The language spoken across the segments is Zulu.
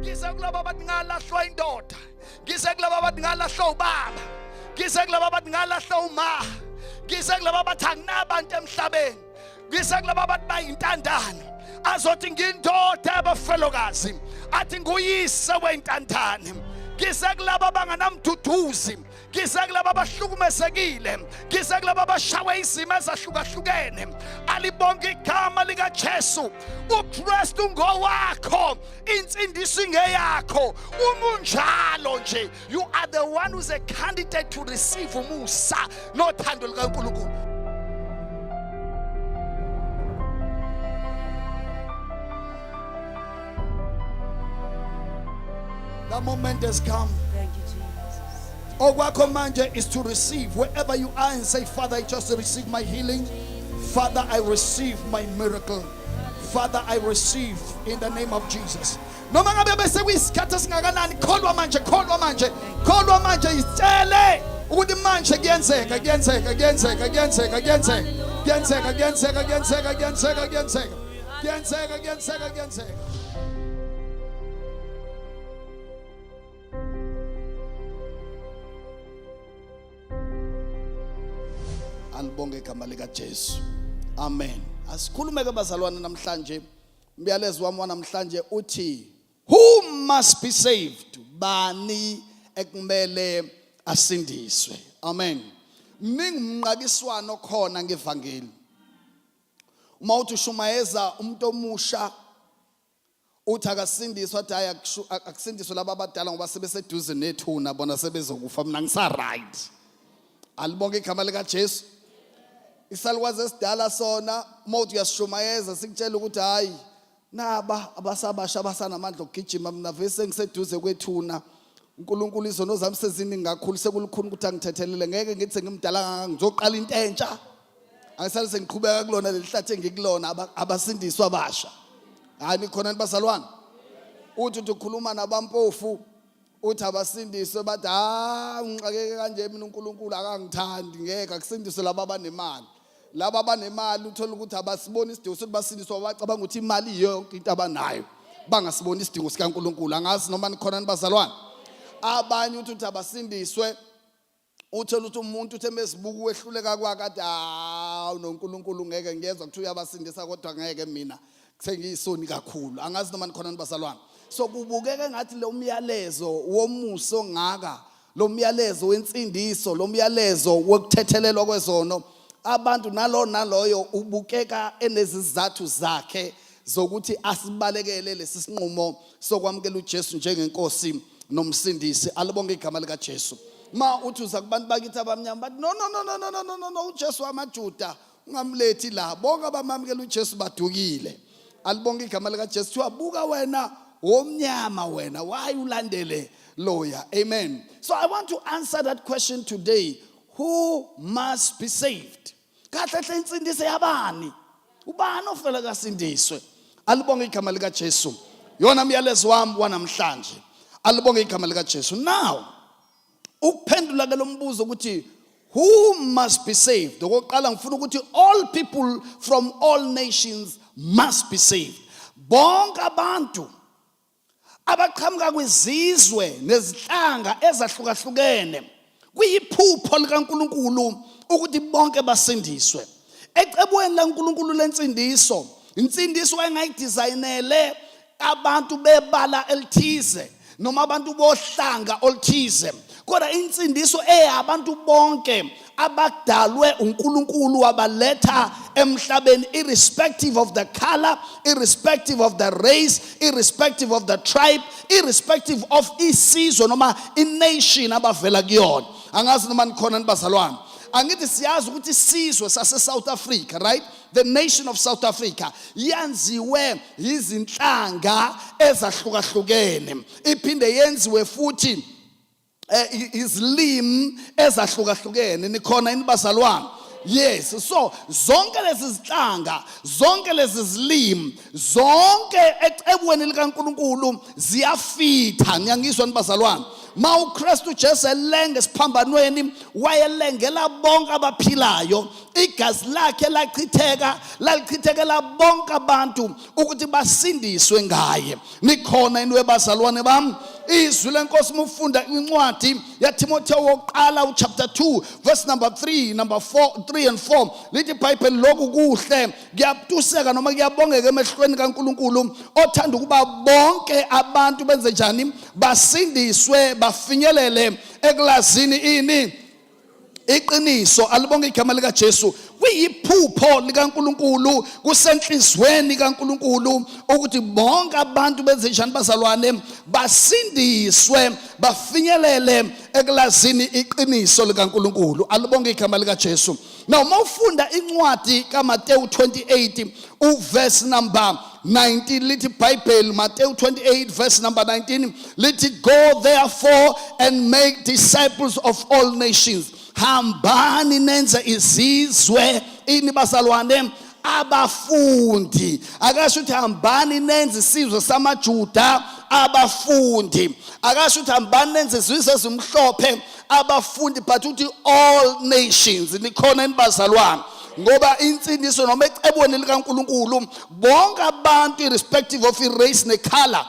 Ngise kulabo abathi ngalahlwa indoda. Ngise kulabo abathi ngalahlwa ubaba. Ngise kulabo abathi ngalahlwa uma. Ngise kulabo abathi anginabantu emhlabeni. Ngise kulabo abathi bayintandane. Azothi ngindoda abafelokazi. Athi nguyise wentandane. Ngise kulabo abanganamduduzi. Ngise kulabo abahlukumesekile. Ngise kulabo abashawe izimo ezahlukahlukene. Alibonke igama lika Jesu. UKristu ngowakho, insindiso ingeyakho. Umunjalo nje, you are the one who's a candidate to receive umusa nothando likaNkulunkulu. The moment has come. Thank you, Jesus. Okwakho manje is to receive. Wherever you are and say, Father, I just receive my healing. Father, I receive my miracle. Father, I receive in the name of Jesus. Noma ngabe bese kuyisikhathi singakanani, kholwa manje, kholwa manje, kholwa manje, isitshele ukuthi manje kuyenzeka, kuyenzeka, kuyenzeka, kuyenzeka, kuyenzeka, kuyenzeka, kuyenzeka, kuyenzeka, kuyenzeka, kuyenzeka, kuyenzeka, kuyenzeka, kuyenzeka. Alibonge igama lika Jesu. Amen. Asikhulume ke bazalwane namhlanje. Umyalezo wami namhlanje uthi, who must be saved? Bani ekumele asindiswe. Amen. Mingumnqakiswano khona ngevangeli. Uma uthi ushumayeza umuntu omusha uthi akasindiswa, athi hayi akusindiswe laba abadala ngoba sebeseduze nethuna bona sebezokufa, mina ngisa right. Alibonge igama lika Jesu. Isalukwazi esidala sona mothi uyashumayeza sikutshela ukuthi hayi naba abasabasha abasanamandla okugijima, mina vese ngiseduze kwethuna, uNkulunkulu izono zami seziningi kakhulu, sekulukhuni ukuthi angithethelele, ngeke ngithi ngimdala kangaka ngizoqala into entsha. Angisale sengiqhubeka kulona lelihlathi engikulona abasindiswa abasha. Hayi nikhona nibazalwane. Uthi ukhuluma nabampofu uthi abasindiswe bathi ngixakeke kanje mina uNkulunkulu akangithandi, ngeke akusindiswe laba abanemali. Laba abanemali uthola ukuthi abasiboni isidingo sokuthi basindiswe, bacabanga ukuthi imali iyo yonke into abanayo, bangasiboni isidingo sikaNkulunkulu. Angazi noma nikhona nibazalwane. Abanye uthi abasindiswe uthola ukuthi umuntu uthe mesibuka wehluleka kwakhe athi noNkulunkulu ngeke ngiyezwa ukuthi uyabasindisa kodwa ngeke mina sengiyisoni kakhulu. Angazi noma nikhona nibazalwane. So kubukeke ngathi lo myalezo womuso ngaka, lo myalezo wensindiso, lo myalezo wokuthethelelwa kwezono, abantu naloyo ubukeka enezizathu zakhe zokuthi asibalekele lesi sinqumo sokwamukela uJesu njengenkosi nomsindisi. Alibonge igama lika Jesu. Ma uthi uza kubantu bakithi abamnyama bathi no uJesu wamaJuda ungamlethi la, bonke abamamukela uJesu badukile. Alibonge igama lika Jesu. Wabuka wena omnyama wena, why ulandele loya? Amen. So I want to answer that question today. Who must be saved? Kahle hle insindise yabani? Ubani ofela kasindiswe? Alibonge igama lika Jesu. Yona myalezo wami wanamhlanje. Alibonge igama lika Jesu. Now, ukuphendula ke lo mbuzo ukuthi who must be saved? Okokuqala ngifuna ukuthi all people from all nations must be saved. Bonke abantu abaqhamuka kwizizwe nezihlanga ezahlukahlukene, kuyiphupho likaNkulunkulu ukuthi bonke basindiswe. Ecebweni laNkulunkulu lensindiso, insindiso engayidesignele abantu bebala elithize noma abantu bohlanga oluthize, kodwa insindiso eyabantu bonke abadalwe uNkulunkulu wabaletha emhlabeni, irrespective of the color, irrespective of the race, irrespective of the tribe, irrespective of isizwe noma ination abavela kuyona. Angazi noma nikhona nibazalwane. Angithi siyazi ukuthi isizwe sase South Africa, right? The nation of South Africa yenziwe izinhlanga ezahlukahlukene, iphinde yenziwe futhi izilimi ezahlukahlukene. Nikhona inibazalwane? Yes. So zonke lezi zinhlanga, zonke lezi zilimi, zonke ecebweni likaNkulunkulu ziyafitha. Ngiyangizwa nibazalwane? ma uKristu Jesu elenge siphambanweni wayelengela bonke abaphilayo igazi lakhe lachithekela bonke abantu ukuthi basindiswe ngaye nikhona inwe bazalwane bami izwi lenkosi mufunda incwadi ya Timotheo wokuqala chapter 2 verse number 3 and 4 lithi iBhayibheli lokhu kuhle kuyabuseka noma kuyabongeka emehlweni kaNkuluNkulu othanda ukuba bonke abantu benze njani basindiswe bafinyelele ekulazini ini iqiniso alibonke igama lika Jesu kuyiphupho likaNkuluNkulu kusenhlizweni kaNkuluNkulu ukuthi bonke abantu benze njani bazalwane basindiswe bafinyelele ekulazini iqiniso likaNkuluNkulu alibonke igama lika Jesu. Now mawufunda incwadi kaMateyu 28 uverse number 19 lithi Bible Matthew 28 verse number 19 lithi go therefore and make disciples of all nations hambani nenze izizwe ini bazalwane abafundi akasho ukuthi hambani nenze isizwe samaJuda abafundi akasho ukuthi hambani nenze izizwe ezimhlophe abafundi but uthi all nations nikhona inibazalwane ngoba insindiso noma ecebweni likaNkuluNkulu bonke abantu irrespective of race necolor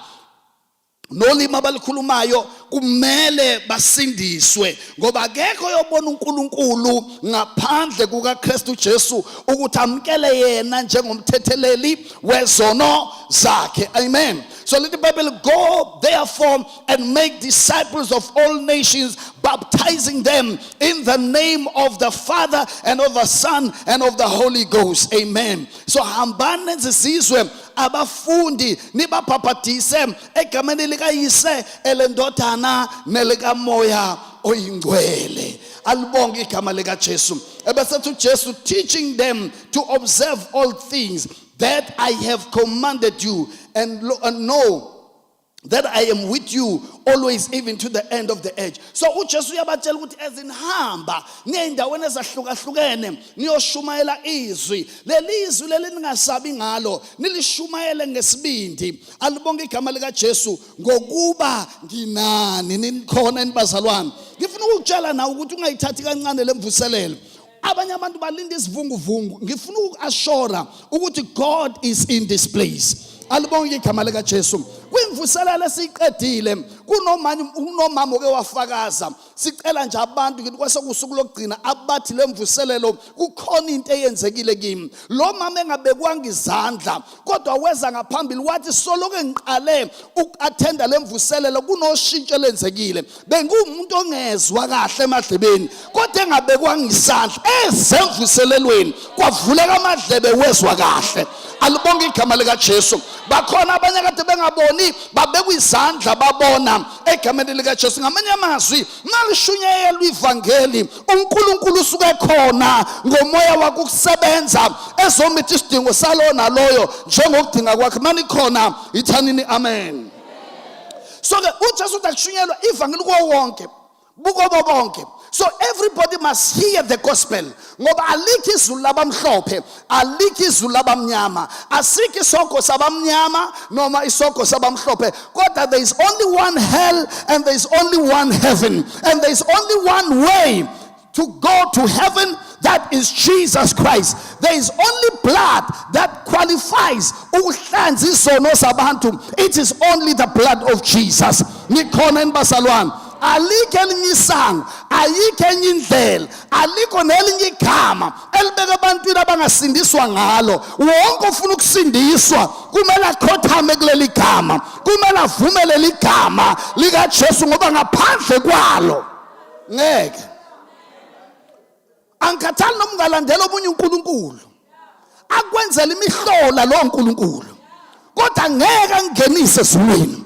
nolimi abalikhulumayo kumele basindiswe ngoba akekho yobona uNkulunkulu ngaphandle kukaKristu Jesu ukuthi amkele yena njengomthetheleli wezono zakhe amen. So let the Bible go therefore and make disciples of all nations baptizing them in the name of the Father and of the Son and of the Holy Ghost amen. So hambani zizizwe abafundi nibabhaphathise egameni likayise elendodana nelikamoya oyingcwele alibonke igama lika Jesu ebesethu Jesu teaching them to observe all things that I have commanded you and know that I am with you always even to the end of the age. So uJesu uyabatshela ukuthi ezinhamba neendaweni ezahlukahlukene niyoshumayela izwi lelizwi lelingasabi ngalo nilishumayele ngesibindi alibonke igama lika Jesu ngokuba nginani nikhona inibazalwane ngifuna ukutshela nawe ukuthi ungayithathi kancane lemvuselelo abanye abantu balinda isivunguvungu ngifuna ukuashora ukuthi God is in this place alibonke igama lika Jesu kwimvuselelo esiqedile kunomama oke wafakaza sicela nje abantu ngithi kwasekusuku lokugcina abathi lemvuselelo kukhona into eyenzekile kimi lo mama engabekwanga izandla kodwa weza ngaphambili wathi soloke ngiqale ukuattenda lemvuselelo kunoshintsho lenzekile bengumuntu ongezwa kahle emadlebeni kodwa engabekwanga izandla ezemvuselelweni kwavuleka amadlebe wezwa kahle alibonke igama lika Jesu bakhona abanye kade bengaboni babekwa izandla babona egameni lika Jesu ngamanye amazwi malishunyayelwa ivangeli uNkulunkulu usuke khona ngomoya wakhe ukusebenza ezomithi isidingo salo naloyo njengokudinga kwakhe mani khona ithanini amen. So ke uJesu utashunyelwa ivangeli kuwo wonke bukobo bonke. So everybody must hear the gospel. Ngoba alikho izulu labamhlophe, alikho izulu labamnyama, asikho isongo sabamnyama noma isongo sabamhlophe. Kodwa there is only one hell and there is only one heaven and there is only one way to go to heaven, that is Jesus Christ. There is only blood that qualifies ukuhlanza izono zabantu. It is only the blood of Jesus. Nikhona inibazalwane alikho elinye isango ayikho enye indlela alikho nelinye igama elibeka abantwini abangasindiswa ngalo wonke ofuna ukusindiswa kumele akhothame kuleli gama kumele avumele leli gama lika Jesu ngoba ngaphandle kwalo ngeke angikhathali noma ungalandela omunye uNkulunkulu akwenzela imihlola lo uNkulunkulu kodwa ngeke angenise ezulwini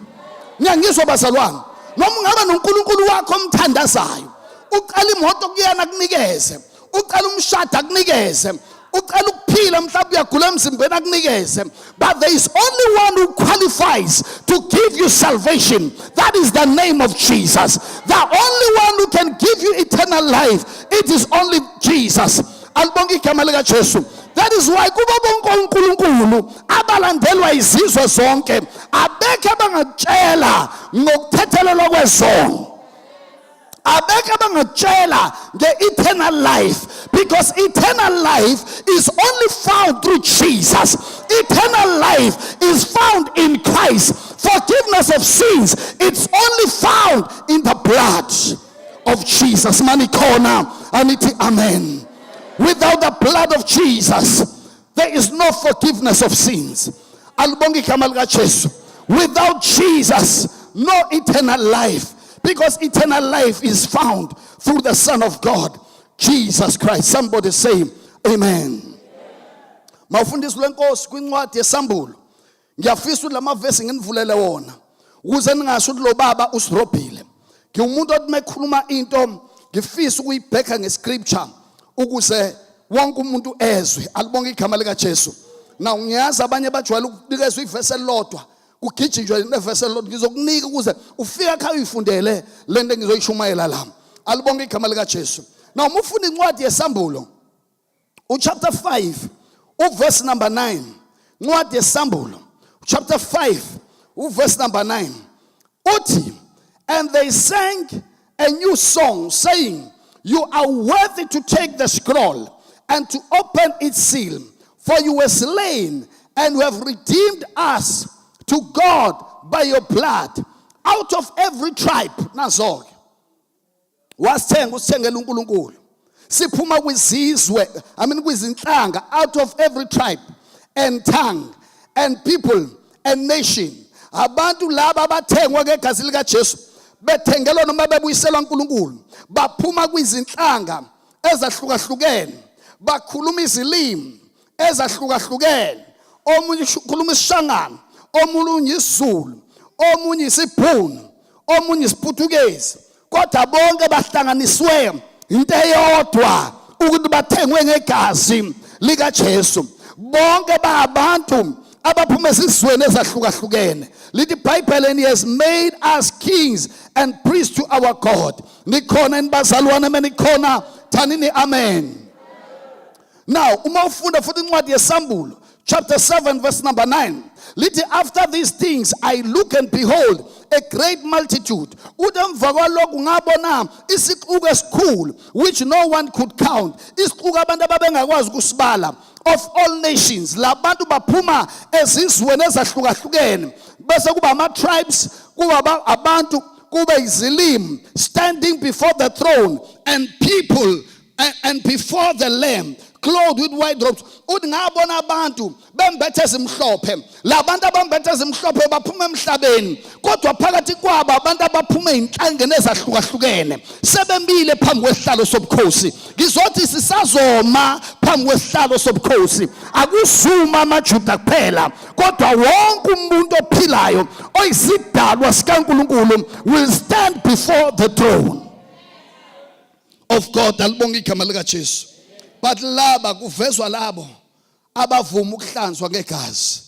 ngiyangizwa bazalwane noma ungaba noNkulunkulu wakho omthandazayo uqala imoto kuyena kunikeze uqala umshado akunikeze uqala ukuphila mhlawumbe uyagula emzimbeni akunikeze but there is only one who qualifies to give you salvation, that is the name of Jesus. The only one who can give you eternal life, it is only Jesus. Alibonke igama lika Jesu. That is why kuba bonke uNkulunkulu abalandelwa izizwe zonke abekho abangatshela ngokuthethelelwa kwezono abeke bangatshela the eternal life, because eternal life is only found through Jesus. Eternal life is found in Christ. Forgiveness of sins, it's only found in the blood of Jesus. Manikona aniti amen. Without the blood of Jesus, there is no forgiveness of sins. Without Jesus, no eternal life, because eternal life is found through the Son of God, Jesus Christ. Somebody say amen. Mawufundiswa lenkosi kwincwadi yesambulo. Ngiyafisa lama verse nginivulele wona ukuze ningasho ukuthi lo baba usirobhile. Ngiwumuntu othi mekhuluma into ngifisa ukuyibheka ngescripture ukuze wonke umuntu ezwe. Alibonke igama lika Jesu. Now ngiyazi abanye bajwayele ukunikezwa iverse elilodwa kugijinjwe neverse elilodwa. Ngizokunika ukuze ufike ekhaya uyifundele lento engizoyishumayela la. Alibonke igama lika Jesu. Now mufunda incwadi yesambulo chapter 5 verse number 9. Incwadi yesambulo chapter 5 verse number 9. Uthi, and they sang a new song, saying, you are worthy to take the scroll and to open its seal, for you were slain and you have redeemed us to God by your blood out of every tribe. Nazog wasithenga usithengela uNkulunkulu. Siphuma kwizizwe, kwizinhlanga, out of every tribe and tongue and people and nation. Abantu laba abathengwa ngegazi lika Jesu bethengelwa noma bebuyiselwa uNkulunkulu, baphuma kwizinhlanga ezahlukahlukene, bakhuluma izilimi ezahlukahlukene. Omunye ukhuluma isiShangana, omunye isiZulu, omunye isiBhunu, omunye isiPutukezi, kodwa bonke bahlanganiswe into eyodwa ukuthi bathengwe ngegazi lika Jesu. Bonke baabantu abaphuma esizweni ezahlukahlukene. Lithi iBhayibheli, and he has made us kings and priests to our God. Nikhona nibazalwane menikhona thanini amen. Now uma ufunda futhi incwadi yesambulo chapter 7 verse number 9. Lithi, after these things I look and behold a great multitude. Udemva kwalokhu ngabona isixuku esikhulu which no one could count. Isixuku abantu ababengakwazi ukusibala, of all nations. Labantu baphuma ezizweni ezahlukahlukene. Bese kuba ama-tribes, kuba abantu, kuba izilimi, standing before the throne, and people and before the Lamb, clothed with white robes. Uthi ngabona abantu bembethe ezimhlophe. Labantu abambethe ezimhlophe baphuma emhlabeni, kodwa phakathi kwabo abantu abaphuma einhlangene ezahlukahlukene sebemile phambi kwesihlalo sobukhosi. Ngizothi sisazoma phambi kwesihlalo sobukhosi akusuma amaJuda kuphela, kodwa wonke umuntu ophilayo oyisidalwa sikaNkulunkulu will stand before the throne of God. Alibonge igama lika Jesu. But laba kuvezwa labo abavuma ukuhlanzwa ngegazi,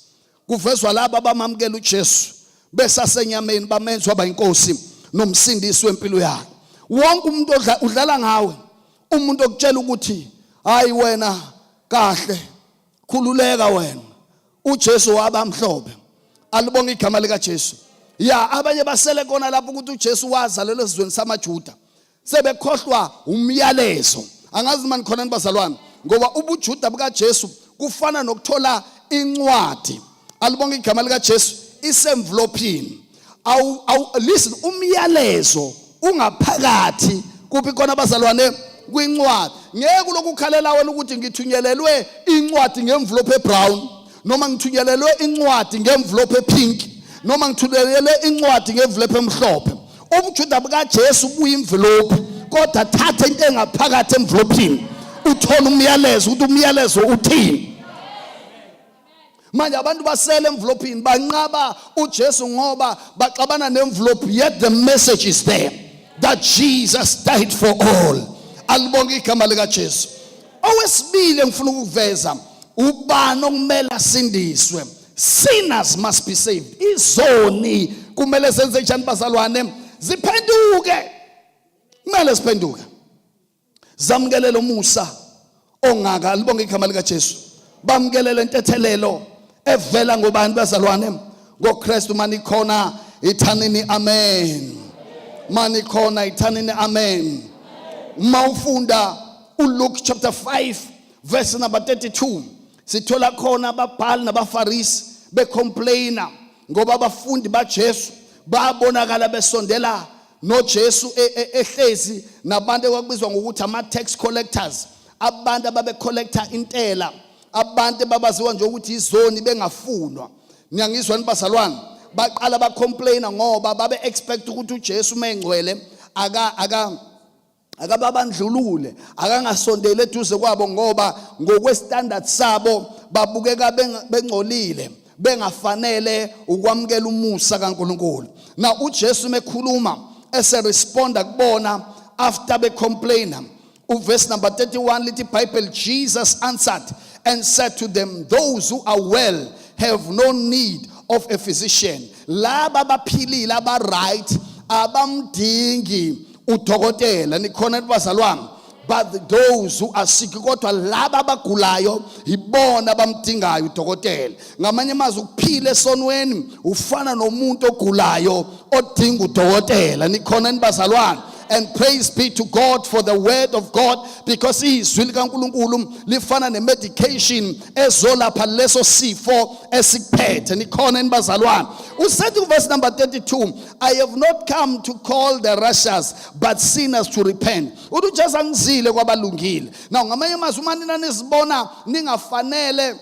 kuvezwa laba abamamukela uJesu besasenyameni bamenza waba inkosi nomsindisi wempilo yakhe. Wonke umuntu udlala ngawe, umuntu okutshela ukuthi hayi wena kahle, khululeka wena, uJesu wabamhlophe. Alibonge igama lika Jesu. Ya abanye basele kona lapho ukuthi uJesu wazalelwe esizweni samaJuda, sebekhohlwa umyalezo. Angazi mani khona nibazalwane, ngoba ubuJuda buka Jesu kufana nokuthola incwadi. Alibonge igama lika Jesu isemvlophini. Listen, umyalezo ungaphakathi kuphi khona abazalwane kwincwadi. Ngeke lokukhalela wena ukuthi ngithunyelelwe incwadi ngemvlophe brown, noma ngithunyelelwe incwadi ngemvlophe pink, noma ngithunyelelwe incwadi ngemvlophe emhlophe. UbuJuda buka Jesu buyimvlophe, kodwa thatha into engaphakathi emvlophini uthola umyalezo ukuthi umyalezo uthini. Manje abantu basele emvlophini banqaba uJesu ngoba baxabana nemvlophi, yet the message is there that Jesus died for all. Alibonge igama lika Jesu. Owesibili engifuna ukuveza, ubani okumele asindiswe. Sinners must be saved. Izoni kumele senze njani bazalwane? Ziphenduke. Kumele siphenduke. Zamkelele umusa ongaka. Alibonge igama lika Jesu. Bamkelele intethelelo evela ngobani bazalwane? NgoKristu manikhona ithanini amen. Mani khona ithanini amen. Mawufunda uLuke chapter 5 verse number 32. Sithola khona ababhali nabafarisi becomplaina ngoba abafundi baJesu babonakala besondela noJesu ehlezi nabantu ekwakubizwa ngokuthi ama tax collectors, abantu ababe collector intela, abantu babaziwa nje ukuthi izoni bengafunwa. Niyangizwa nibazalwane? Baqala bacomplaina ngoba babe expect ukuthi uJesu mengcwele akababandlulule, akangasondele eduze kwabo ngoba ngokwestandard sabo babukeka bengcolile, bengafanele ukwamukela umusa kaNkulunkulu. Now uJesu mekhuluma responda kubona after becomplaina. Verse number 31 lithi Bible, Jesus answered and said to them, those who are well have no need of a physician. Laba baphilile aba right abamdingi udokotela. Nikhona bazalwane? But those who are sick, kodwa laba abagulayo ibona abamdingayo udokotela. Ngamanye amazwi ukuphila esonweni ufana nomuntu ogulayo odinga udokotela. Nikhona bazalwane? And praise be to God for the word of God, because izwi likaNkulunkulu lifana nemedication ezolapha leso sifo esikuphethe. Nikhona bazalwane? Usaid in verse number 32, I have not come to call the righteous but sinners to repent. UJesu angizile kwabalungile. Now ngamanye amazwi manina nisibona ningafanele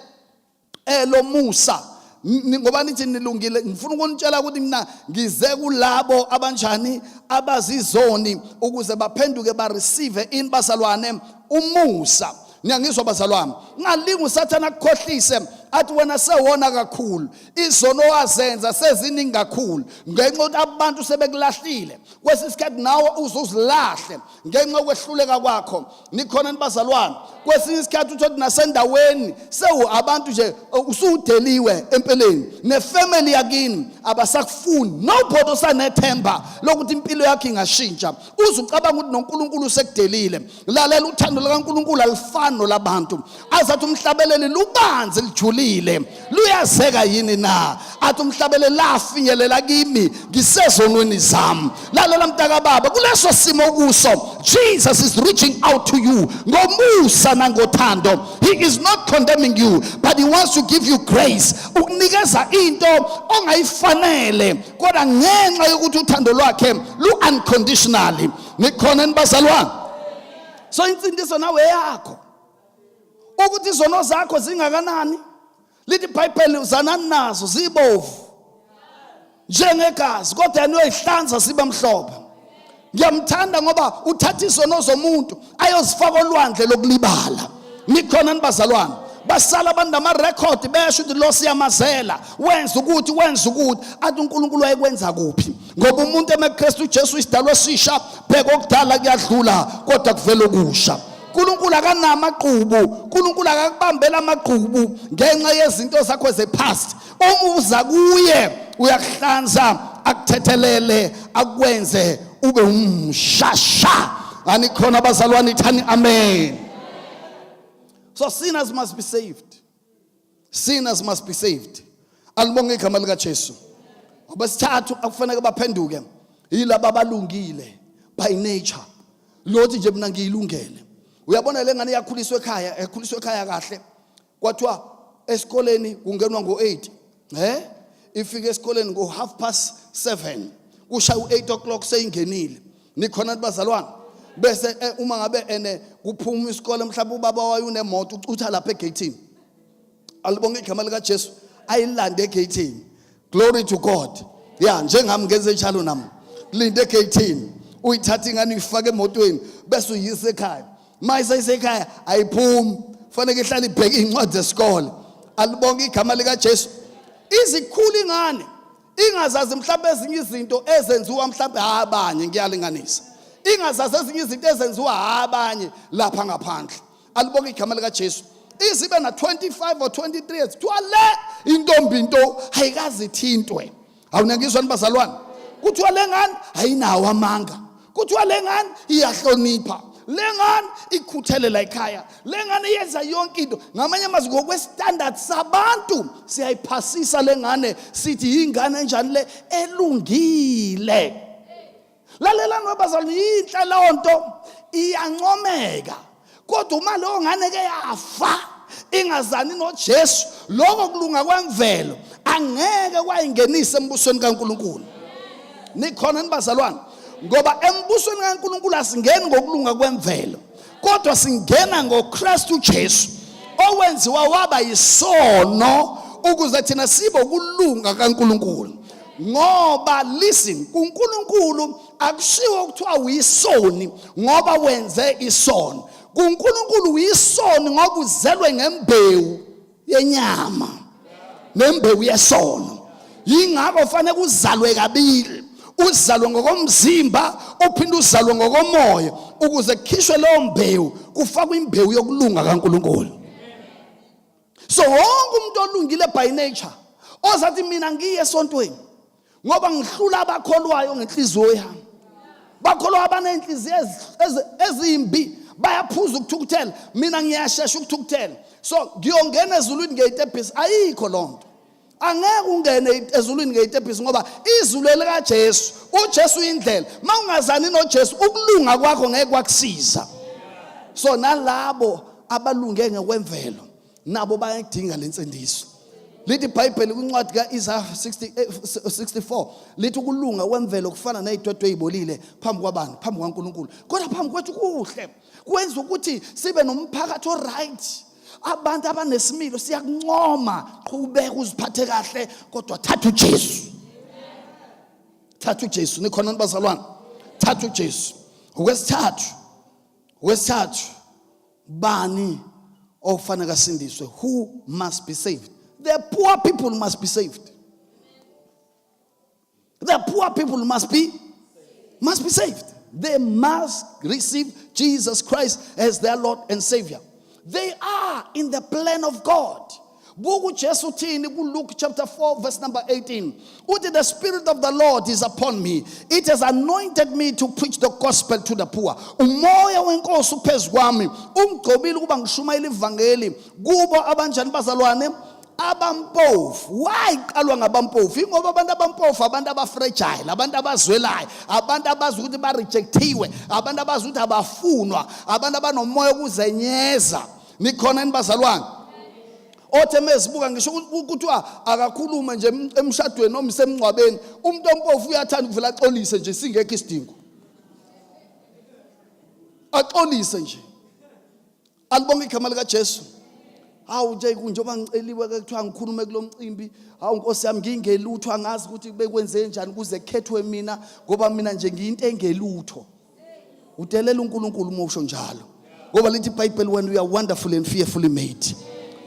lo musa ngoba nithi nilungile, ngifuna ukunitshela ukuthi mina ngize kulabo abanjani abazizoni ukuze baphenduke ba receive in bazalwane umusa. Niyangizwa bazalwane? Ngalinga usathana akukhohlise athi wena sewona kakhulu, izono wazenza seziningi kakhulu ngenxa yokuthi abantu sebekulahlile. Kwesisikhathi nawe uzuzilahle ngenxa yokwehluleka kwakho. Nikhona bazalwane? Kwesinye isikhathi uthi nasendaweni sewu abantu nje usudeliwe empeleni, nefamily yakini abasakufuni, nobody osanethemba lokuthi impilo yakhe ingashintsha. Uzucabanga ukuthi noNkulunkulu sekudelile. Lalela uthando likaNkulunkulu alifani nolabantu. Azathi umhlabeleli lubanzi lijulile, luyazeka yini na? Athi umhlabeleli lafinyelela kimi ngisezonweni zami. Lalela mntaka baba, kuleso simo kuso Jesus is reaching out to you ngomusa nangothando. He is not condemning you, but he wants to give you grace, ukunikeza into ongayifanele kodwa ngenxa yokuthi uthando lwakhe lu unconditionally. Nikhona nibazalwane? So insindiso nawe yakho ukuthi izono zakho zingakanani. Lithi iBhayibheli uzanani nazo zibovu njengegazi kodwa yanoyihlanza sibe mhlophe. Ngiyamthanda ngoba uthatha izono zomuntu ayozifaka olwandle lokulibala. Nikhona nibazalwane? Basala abantu ama-record besho ukuthi lo siyamazela, wenza ukuthi athi uNkulunkulu wayekwenza kuphi. Ngoba umuntu emeKristu uJesu isidalwa esisha, phela okudala kuyadlula kodwa kuvela okusha. uNkulunkulu akanamaqhubu, uNkulunkulu akakubambela amaqhubu ngenxa yezinto zakho ze-past. Uma uza kuye uyakuhlanza, akuthethelele, akwenze ube umshasha. Anikhona abazalwane ithani amen. So sinners must be saved. Sinners must be saved. Alibonge igama likaJesu. Abasithathu akufanele baphenduke yilabo abalungile by nature. Lothi nje mina ngiyilungele. Uyabona le ngane yakhuliswa ekhaya kahle. Kwathiwa esikoleni kungenwa ngo8. Ifike esikoleni ngo 7:30. Kushaya u8 o'clock seyingenile. Nikhona bazalwane? Bese uma ngabe kuphuma isikole mhlawumbe ubaba wayo unemoto ucutha lapha egate. Alibonge igama likaJesu ayilande egate. Glory to God. Yeah, njengami ngenze njalo nami. Linde egate. Uyithatha ingane uyifaka emotweni bese uyise ekhaya. Mayise ekhaya ayiphumi. Fanele ihlale ibheke incwadi zesikole. Alibonge igama likaJesu. Izikhulu ingane ingazazi mhlawumbe ezinye izinto ezenziwa mhlawumbe abanye, ngiyalinganisa. Ingazazi ezinye izinto ezenziwa abanye lapha ngaphandle. Alibonge igama likaJesu. Izibe na 25 or 23 years twale intombi into ayikazi thintwe. Awunangizwa nibazalwane? Kuthiwa lengane ayinawo amanga. Kuthiwa lengane iyahlonipha. Lengane ikhuthelela ekhaya. Lengane yenza yonke into. Ngamanye amazwi ngokwestandard sabantu siyayiphasisa lengane sithi ingane enjani le elungile. Lalelani wabazalwane, inhle lonto iyancomeka. Kodwa uma leyo ngane ke yafa ingazani noJesu, lokho kulunga kwemvelo angeke kwayingenisa embusweni kaNkulunkulu. Nikhona nibazalwane? Ngoba embusweni kaNkulunkulu asingeni ngokulunga kwemvelo, kodwa singena ngoKristu Jesu owenziwa waba yisono ukuze thina sibe ukulunga kaNkulunkulu. Ngoba listen, kuNkulunkulu akushiwo ukuthiwa uyisoni ngoba wenze isono. kuNkulunkulu uyisoni ngoba uzelwe ngembewu yenyama nembewu yesono. Yingakho kufanele uzalwe kabili, uzalwe ngokomzimba uphinde uzalwe ngokomoya ukuze kukhishwe leyo mbewu kufakwe imbewu yokulunga kaNkulunkulu. So wonke umuntu olungile by nature ozathi mina ngiye esontweni ngoba ngihlula abakholwayo ngenhliziyo yami, bakholwa abanenhliziyo ezimbi bayaphuza ukuthukuthela, mina ngiyashesha ukuthukuthela, so ngiyongena ezulwini ngeyitebhisi. Ayikho lonto, angeke ungene ezulwini ngeyitebhisi ngoba izulu likaJesu, uJesu uyindlela. Mawungazani noJesu ukulunga kwakho ngeke kwakusiza. So nalabo abalunge ngokwemvelo nabo bayadinga lensindiso. Lithi iBhayibheli kwincwadi kaIsaya 64 lithi ukulunga kwemvelo kufana nezidwedwe ezibolile phambi kwabani? Phambi kwaNkulunkulu. Kodwa phambi kwethu kuhle, kwenza ukuthi sibe nomphakathi oright, abantu abanesimilo. Siyakuncoma, qhubeka uziphathe kahle, kodwa thatha uJesu. Thatha uJesu. Nikhona nibazalwane? Thatha uJesu. Okwesithathu bani ofanele kasindiswe? Who must be saved? The poor people must be saved. The poor people must be saved. They must receive Jesus Christ as their Lord and Savior. They are in the plan of God. Luke chapter 4 verse number 18. The Spirit of the Lord is upon me. It has anointed me to preach the gospel to the poor. Umoya wenkosi uphezu kwami, ungigcobile ukuba ngishumayele ivangeli kubo abanjani bazalwane? Abampofu. Why qalwa ngabampofu? Ingoba abantu abampofu abantu abafragile, abantu abazwelayo, abantu abazi ukuthi ba rejectiwe, abantu abazi ukuthi abafunwa, abantu abanomoya okuzenyeza. Nikhona nibazalwane? Othe mezibuka ngisho ukuthiwa akakhuluma nje emshadweni noma semncwabeni, umuntu ompofu uyathanda ukuvela axolise nje singekho isidingo. Axolise nje. Alibonge igama lika Jesu. Hawu nje kunjoba ngiceliwe ke kuthiwa ngikhulume kulomcimbi, hawu Nkosi yami ngingelutho, angazi ukuthi bekwenze njani kuze kukhethwe mina ngoba mina nje ngiyinto engelutho. Udelela uNkulunkulu umusho njalo. Ngoba lithi iBhayibheli, when we are wonderfully and fearfully made.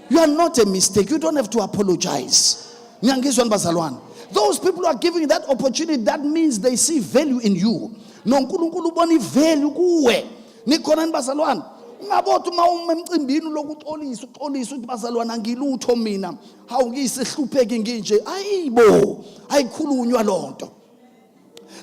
You are not a mistake. You don't have to apologize. Those people are giving you that opportunity. That means they see value in you. No nkulunkulu boni value kuwe. Nikhona nibazalwane. Ungabothi uma umemcimbini lokuxolisa uthi bazalwane angilutho mina. Hawu ngiyisihlupheki nginje. Ayibo. Ayikhulunywa lonto.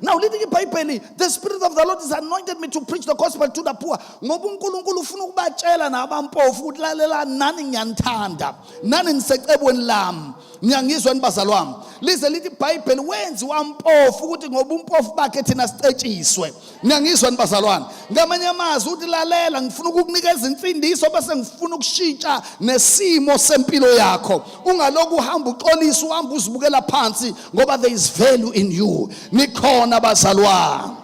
Now, the Spirit of the Lord has anointed me to preach the gospel to the poor. Ngoba uNkulunkulu ufuna ukubatshela nabampofu ukuthi lalela nani ngiyanthanda, nani nisecebweni lami. Ngiyangizwa nibazalwane. Lize lithi iBhayibheli wenziwa mpofu ukuthi ngoba umpofu bakhe thina sicetshiswe. Ngiyangizwa nibazalwane. Ngamanye amazwi uthi lalela ngifuna ukukunikeza imfundiso bese ngifuna ukushintsha nesimo sempilo yakho. Ungaloku uhamba uxolisa uhamba uzibukela phansi ngoba there is value in you. Nikhona bazalwane.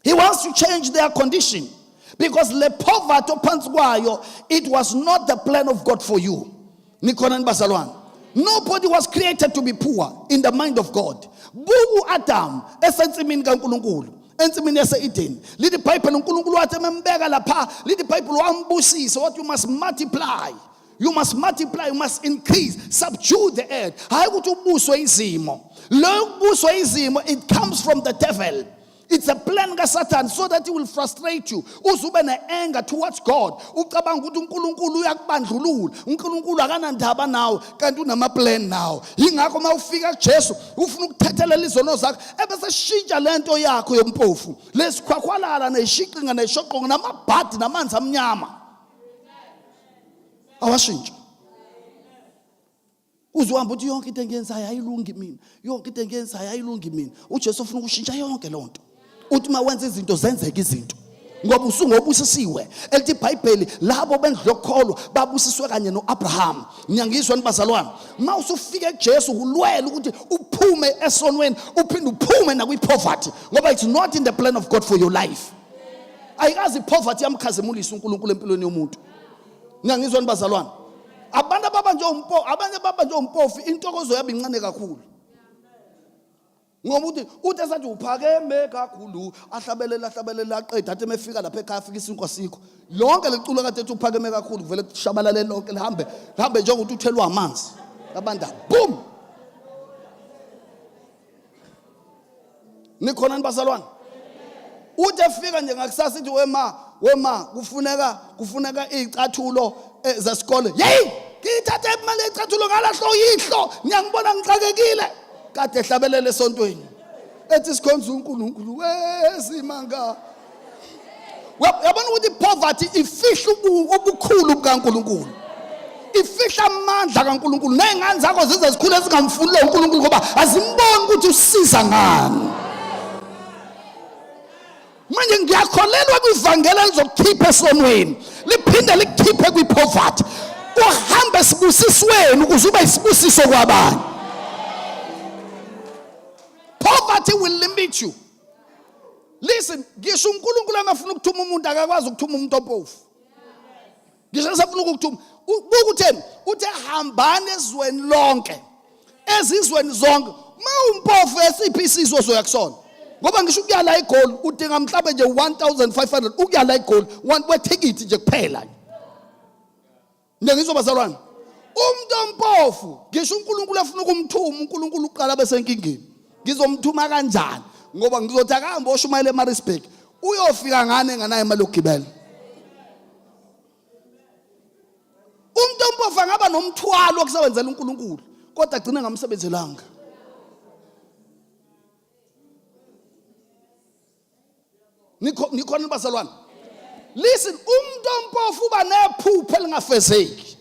He wants to change their condition because le poverty ophansi kwayo, it was not the plan of God for you. Nikhona nibazalwane. Nobody was created to be poor in the mind of God. Buku Adam esensimini kaNkulunkulu, ensimini yase-Eden. Lithi iBhayibheli uNkulunkulu wathi membeka lapha, lithi iBhayibheli wambusisa what you must multiply. You must multiply, you must increase, subdue the earth. Hayi ukuthi ubuswe izimo. Lo kubuswa izimo, it comes from the devil. It's a plan ka Satan so that he will frustrate you. Uzube ne-anger towards God. Ucabanga ukuthi uNkulunkulu uyakubandlulula. uNkulunkulu akanandaba nawe kanti unama-plan nawe. Yingakho uma ufika kuJesu ufuna ukuthethelela izono zakho ebese shintsha lento yakho yompofu. Lesikhwakhwalala neshiqinga neshoqongo namabhadi namanzi amnyama. Awashintsha. Uzohamba uthi yonke into engiyenzayo ayilungi mina. Yonke into engiyenzayo ayilungi mina. uJesu ufuna ukushintsha yonke lonto. uthi mawenza izinto zenzeke izinto ngoba usungobusisiwe. Elithi iBhayibheli labo bendlu yokukholwa babusiswe kanye noAbraham. Ngiyangizwa nibazalwane, mawusufika kuJesu ulwela ukuthi uphume esonweni uphinde uphume nakwipoverty ngoba it's not in the plan of God for your life. Ayikazi ipoverty yamkhazimulisa uNkulunkulu empilweni yomuntu. Ngiyangizwa nibazalwane, abantu ababa nje umpofu intokozo yabo incane kakhulu. Ngoba uthi esathi uphakeme kakhulu ahlabelela aqeda athi mefika lapha ekhaya afika isinkwa sikho lonke leculo kade ethi uphakeme kakhulu kuvele kushabalale lonke lihambe njengokuthi uthelwa amanzi abanda boom. Nikhona nibazalwane, uthi efika nje ngakusasa ithi wema kufuneka izicathulo zesikole. Hey, ngithathe imali yezicathulo ngalahlo yihlo ngiyangibona ngixakekile. Kade ehlabelele esontweni ethi sikhonza uNkulunkulu wesimanga. Yabona ukuthi poverty ifihla ubukhulu bukaNkulunkulu, ifihla amandla kaNkulunkulu. Nezingane zakho zize zikhule zingamfuni lo uNkulunkulu ngoba azimboni ukuthi usiza ngani. Manje ngiyakholelwa kwivangeli elizokukhipha esonweni liphinde likukhiphe kwipoverty uhambe sibusisweni ukuze ube isibusiso kwabanye. Poverty will limit you. Listen, ngisho uNkulunkulu angafuna ukuthuma umuntu akakwazi ukuthuma umuntu ompofu. Ngisho esafuna ukuthuma ukutheni uthe hambani ezweni lonke ezizweni zonke. Mawumpofu esiphi isizwe ozoyakusona ngoba ngisho ukuya la eGoli udinga mhlawumbe nje 1500 ukuya la eGoli wethikithi nje kuphela. Ngiyangizwa bazalwane, umuntu ompofu ngisho uNkulunkulu afuna ukumthuma uNkulunkulu uqala bese enkingeni. Ngizomthuma kanjani ngoba ngizothi akahambe oshumayela eMaritzburg uyofika ngane enganayo imali yokugibela. Umuntu ompofu angaba nomthwalo wokusebenzela uNkulunkulu kodwa agcina ngamsebenzelanga. Nikhona bazalwane, listen, umuntu ompofu uba nephupho elingafezeki.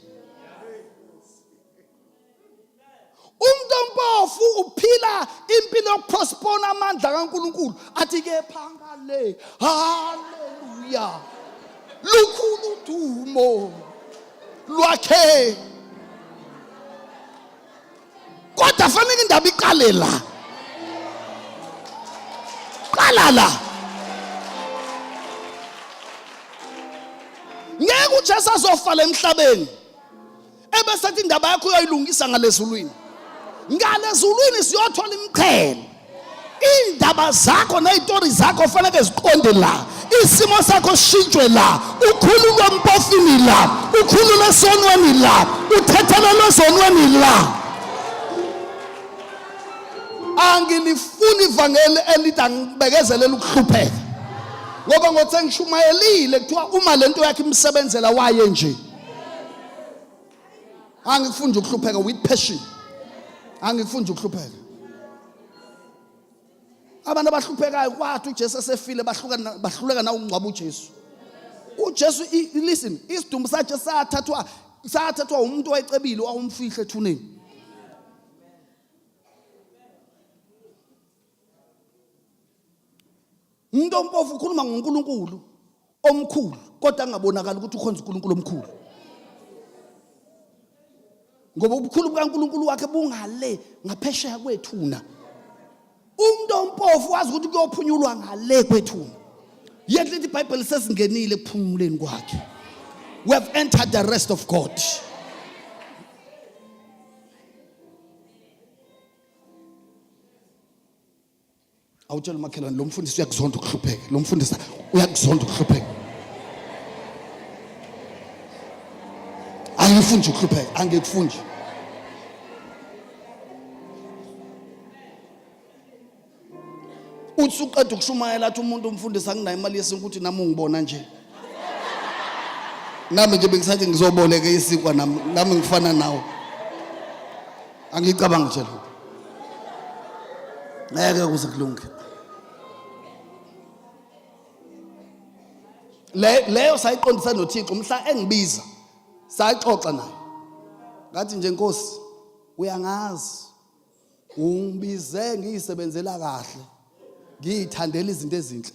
Umuntu ompofu uphila impilo yokuprospona amandla kaNkulunkulu athi ke phangale haleluya lukhulu dumo lwakhe kodwa fanele indaba iqale la. Qala la. Ngeke uJesu azofa emhlabeni ebesethi indaba yakho uyayilungisa ngalezulwini. Ngalezulwini siyothola imqhele. Indaba zakho nezitori zakho fanele ziqonde la. Isimo sakho sishintshwe la. Ukhululwa empofini la. Ukhululwa esonweni la. Uthethelelwe esonweni la. Angilifuni ivangeli elithi angibekezelele ukuhlupheka. Ngoba ngothe ngishumayelile kuthiwa uma lento yakhe imsebenzela waye nje. Angifuni ukuhlupheka with passion. Angifuni ukuhlupheka. Abantu abahluphekayo kwathi uJesu esefile bahluleka na ukungcwaba uJesu. uJesu listen, isidumbu sakhe sathathwa umuntu owayecebile wawumfihla ethuneni. Umuntu ompofu ukhuluma ngoNkulunkulu omkhulu kodwa angabonakala ukuthi ukhonza uNkulunkulu omkhulu. Ngoba ubukhulu bukaNkulunkulu wakhe bungale ngaphesheya kwethuna. Umuntu ompofu wazi ukuthi kuyophunyulwa ngale kwethuna. Yet lithi iBhayibheli sesingenile ekuphumuleni kwakhe. We have entered the rest of God. Awutshela umakhelwane lo mfundisi uyakuzonda ukuhlupheka. Lo mfundisi uyakuzonda ukuhlupheka. Angifuni ukuhlupheka, angikufuni. Uthi uqeda ukushumayela athi umuntu umfundisi anginayo imali yesinkwa ukuthi nami ungibona nje. Nami nje bengisathi ngizoboleka isinkwa nami ngifana nawe. Angicabanga nje lokho. Ngeke kuze kulunge. Leyo sayiqondisa noThixo mhla engibiza. Sayixoxa naye. Ngathi nje Nkosi uyangazi. Ungibize ngiyisebenzela kahle. ngiyithandela izinto ezinhle.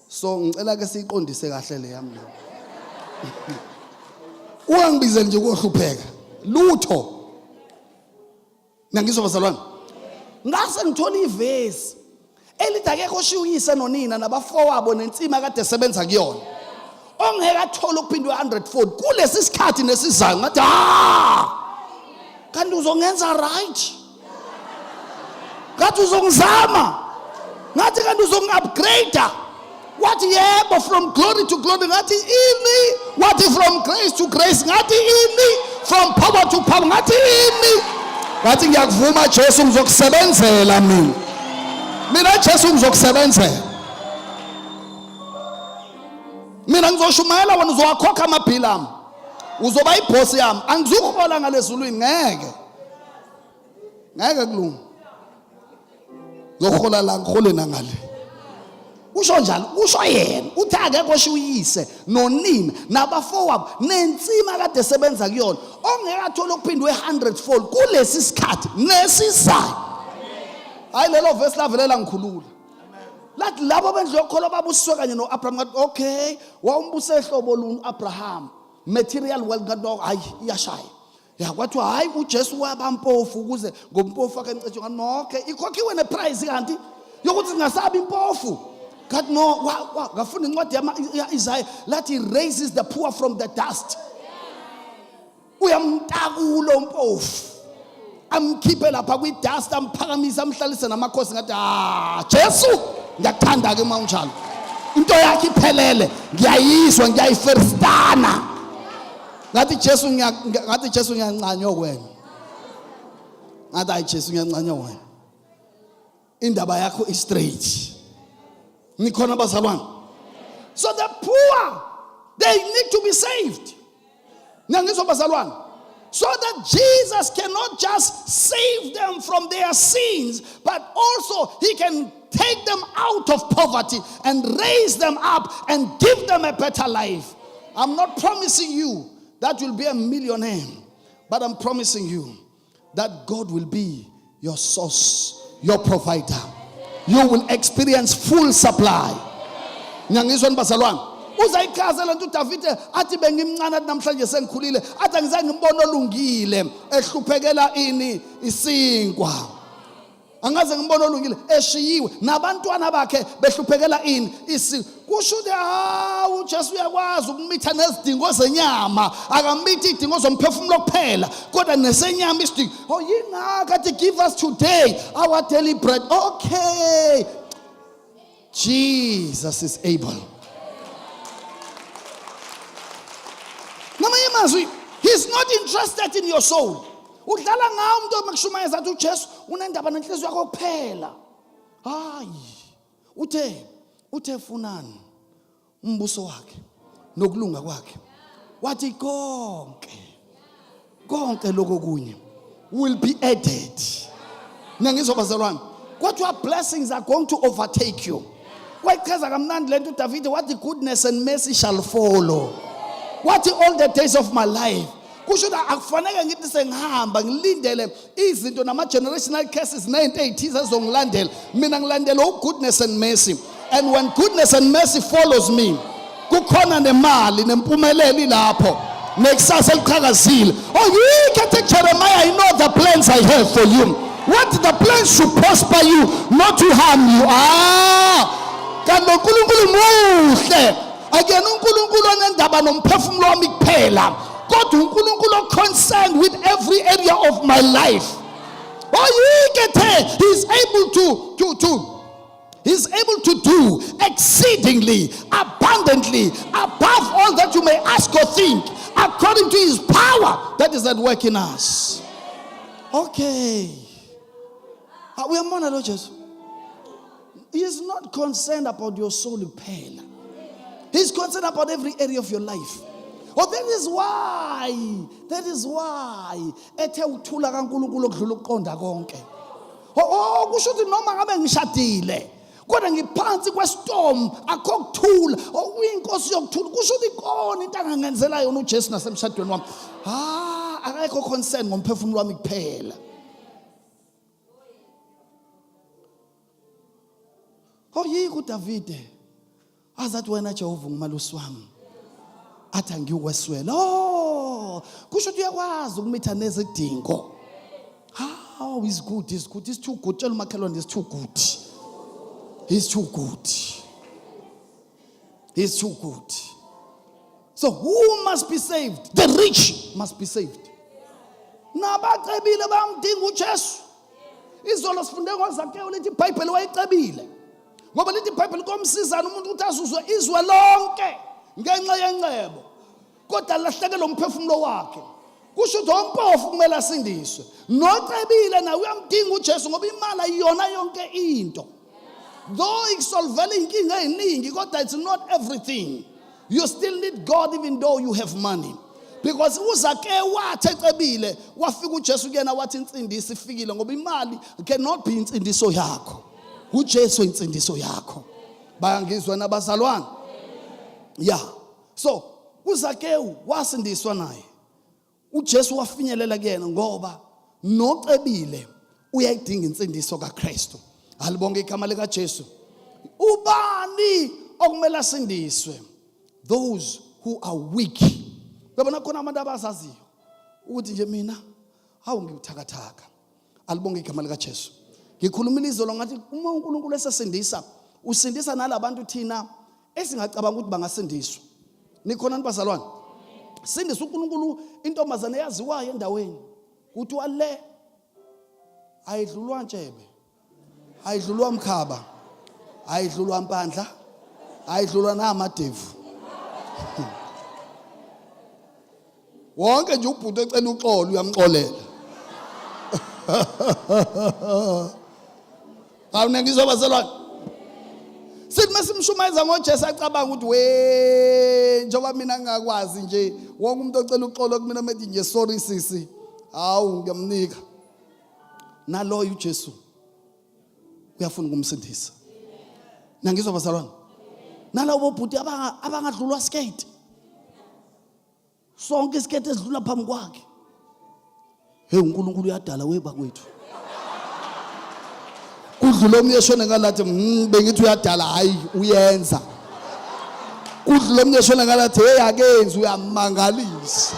So ngicela ke siyiqondise kahle le yami. Ungangibizeli nje ukuhlupheka. Lutho. Nangizwa bazalwane. Ngase ngithola ivesi elithi akekho oshiyise nonina nabafowabo nensima kade sebenza kuyona. Ongeke athola ukuphindwe 100-fold kulesi sikhathi nesizayo ngathi kanti uzongenza right. Ngathi uzongizama. Ngathi kanti uzongi-upgrade. Wathi yebo from glory to glory. Ngathi ini. Wathi from grace to grace. Ngathi ini. From power to power. Ngathi ini. Ngathi ngiyakuvuma Jesu ngizokusebenzela mina. Mina Jesu ngizokusebenzela. Mina ngizoshumayela wena uzowakhokha amabhili ami. Uzoba ibosi yami. Angizukuhola ngalezulwini ngeke. Ngeke kulunga. Ngizohola la ngihole nangale. Usho njalo, usho yena, uthi akekho oshiyise nonina nabafowabo nensima kade sebenza kuyona. Ongeke athola ukuphindwe 100-fold kulesi sikhathi nesizayo. Hayi lelo verse lavelela ngikhulula. Lathi labo bendlu yokholwa babusiswe kanye noAbraham ngathi okay, wawumbuse ehlobo luni uAbraham. Material wealth ngathi hayi iyashaya. Ya kwathi hayi uJesu wabampofu ukuze ngompofu akhe ngicethe ngathi okay, ikhokhiwe neprice kanti yokuthi singasabi impofu. God no, ngafunda incwadi yaIsaiah lathi raises the poor from the dust. Uyamtakulo umpofu. Amkhiphe lapha kwi-dust amphakamisa amhlalise namakhosi ngathi Jesu ngiyakuthanda ke mawunjalo. Into yakhe iphelele ngiyayizwa ngiyayifirstana. Ngathi Jesu ngiyancanywa wena. Ngathi hayi Jesu ngiyancanywa wena. Indaba yakho is straight. Nikhona bazalwane. So the poor, they need to be saved. Ngiyangizwa bazalwane. So that Jesus cannot just save them from their sins, but also he can take them out of poverty and raise them up and give them a better life. I'm not promising you that you'll be a millionaire, but I'm promising you that God will be your source, your provider. You will experience full supply. Nyangizwa bazalwane. Uzayichazela nto uDavid athi bengimncane athi namhlanje sengikhulile athi angizange ngibone olungile ehluphekela ini isinkwa. Angaze ngibone olungile eshiyiwe nabantwana bakhe behluphekela ini kusho ukuthi uJesu uyakwazi ukumitha nezidingo zenyama akamithi idingo zomphefumulo kuphela kodwa nesenyama isidingo yingaka athi give us today our daily bread. Okay, Jesus is able. He's not interested in your soul. Udlala ngawo umuntu omakushumayeza athi uJesu unendaba nenhliziyo yakho kuphela. Hayi. Uthe funani umbuso wakhe nokulunga kwakhe. Wathi konke lokho kunye will be added. Ngiyangizwa bazalwane. What your blessings are going to overtake you. Wayichaza kamnandi lento uDavid wathi goodness and mercy shall follow. What all the days of my life. Kusho akufanele ngithi sengihamba ngilindele izinto nama generational curses nento ezithize zongilandela. Mina ngilandela goodness and mercy. And when goodness and mercy follows me, kukhona nemali nempumelelo lapho. Nekusasa eliqhakazile. Yike Jeremiah, I know the plans I have for you. What the plans should prosper you, not to harm you. Kanti uNkulunkulu muhle. Again uNkulunkulu onendaba nomphefumulo wami kuphela. Kodwa uNkulunkulu concerned with every area of my life. He's able to do exceedingly abundantly above all that you may ask or think, according to his power that is at work in us. Okay. We are more than just. He is not concerned about your soul kuphela. He's concerned about every area of your life. That is why ethe uthula kaNkulunkulu okudlula ukuqonda konke. Kusho ukuthi noma ngabe ngishadile kodwa ngiphansi kwestorm akho kuthula uyinkosi yokuthula kusho ukuthi ikona into angangenzela yona uJesu nasemshadweni wami. Akekho concern ngomphefumulo wami kuphela. Oh yiko Davide. Azathi wena Jehova ngumalusi wami. Athi angiweswela. Oh, kusho ukuthi uyakwazi ukumitha nezidingo. Oh, he's good, he's good. He's too good. Tell umakhelwane he's too good. He's too good. He's too good. So who must be saved? The rich must be saved. Nabacebile bamdinga uJesu. Izolo sifunde ngoZakewu lithi iBhayibheli wayicebile. Ngoba lithi iBhayibheli komsizana umuntu ukuthi azuzwe izwe lonke ngenxa yencebo. Kodwa lahlekelwe umphefumulo wakhe. Kusho ukuthi ompofu kumele asindiswe. Nocebile nawe uyamdinga uJesu ngoba imali ayiyona yonke into. Though isolvele inkinga eziningi kodwa it's not everything. You still need God even though you have money. Because uZakewu wathi ecebile wafika uJesu kuyena wathi insindiso ifikile ngoba imali cannot be insindiso yakho. uJesu insindiso yakho. Bayangizwa nabazalwane? Yeah. So uZakewu wasindiswa naye. uJesu wafinyelela kuyena ngoba nocebile uyayidinga insindiso kaKristu. Alibonge igama lika Jesu. Ubani okumele asindiswe? Those who are weak. Babona khona abantu abazaziyo ukuthi nje mina hawu ngibuthakathaka. Alibonge igama lika Jesu. Ngikhuluma izolo ngathi uma uNkulunkulu esesindisa usindisa nalabantu thina esingacabanga ukuthi bangasindiswa. Nikhona nibazalwane? Sindisa uNkulunkulu intombazane yaziwayo endaweni. Uthi wale ayidlulwa ntshebe. Ayidlulwa mkhaba. Ayidlulwa mpandla. Ayidlulwa namadevu. Wonke nje ubhuti ecela uxolo uyamxolela. Awunengizwa bazalwane? Sithi masimshumayeza ngoJesu acabanga ukuthi we njengoba mina ngingakwazi nje wonke umuntu ocela uxolo kumina methi nje sorry sisi. Hawu ngiyamnika. Naloyo uJesu uyafuna ukumsindisa. Nangizwa bazalwane? Nalabo bhuti abangadlulwa skate. Sonke isikete esidlula phambi kwakhe. Hey uNkulunkulu uyadala weba kwethu. Kudlula omnye shone ngalathi bengithi uyadala hayi uyenza. Kudlula omnye shone ngalathi hey akenzi uyamangalisa.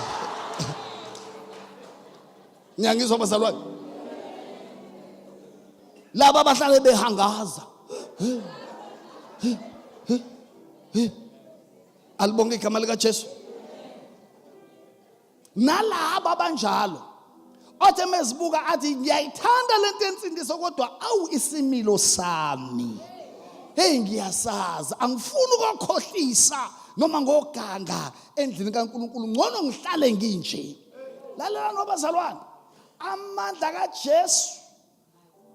Ngiyangizwa bazalwane? Laba abahlale behangaza. Alibonge igama lika Jesu. Nalaba banjalo othe mezibuka athi ngiyayithanda lento ensindiso kodwa awu isimilo sami hey ngiyasaza angifuni ukukhohlisa noma ngoganga endlini kaNkulunkulu ngcono ngihlale nginje. Lalela nobazalwane amandla kaJesu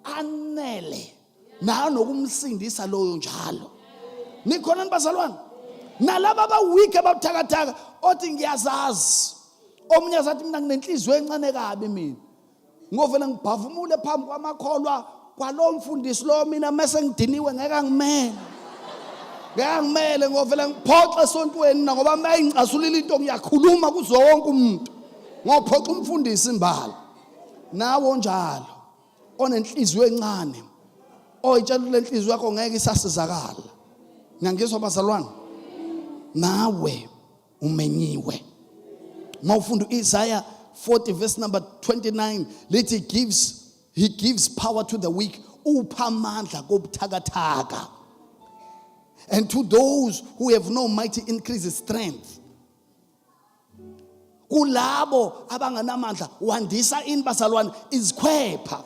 anele na nokumsindisa loyo njalo. Nikhona nibazalwane? Nalaba abaweak ababuthakathaka othi ngiyazazi. Omunye azathi mina nginenhliziyo encane kabi mina. Ngovela ngibhavumule phambi kwamakholwa kwalo mfundisi lo mina mase ngidiniwe ngeke ngimele. Ngeke ngimele ngovela ngiphoxe esontweni ngoba mayingicasulile into ngiyakhuluma kuzo wonke umuntu. Ngophoxa umfundisi imbala. Nawo njalo onenhliziyo encane. Oyitshela lenhliziyo yakho ngeke isasizakala. Ngiyangizwa bazalwane? Nawe umenyiwe. Mawufunda Isaiah 40 verse number 29 lithi he gives power to the weak upha amandla kobuthakathaka and to those who have no mighty increases strength. Kulabo abanganamandla wandisa ini bazalwane izikhwepha.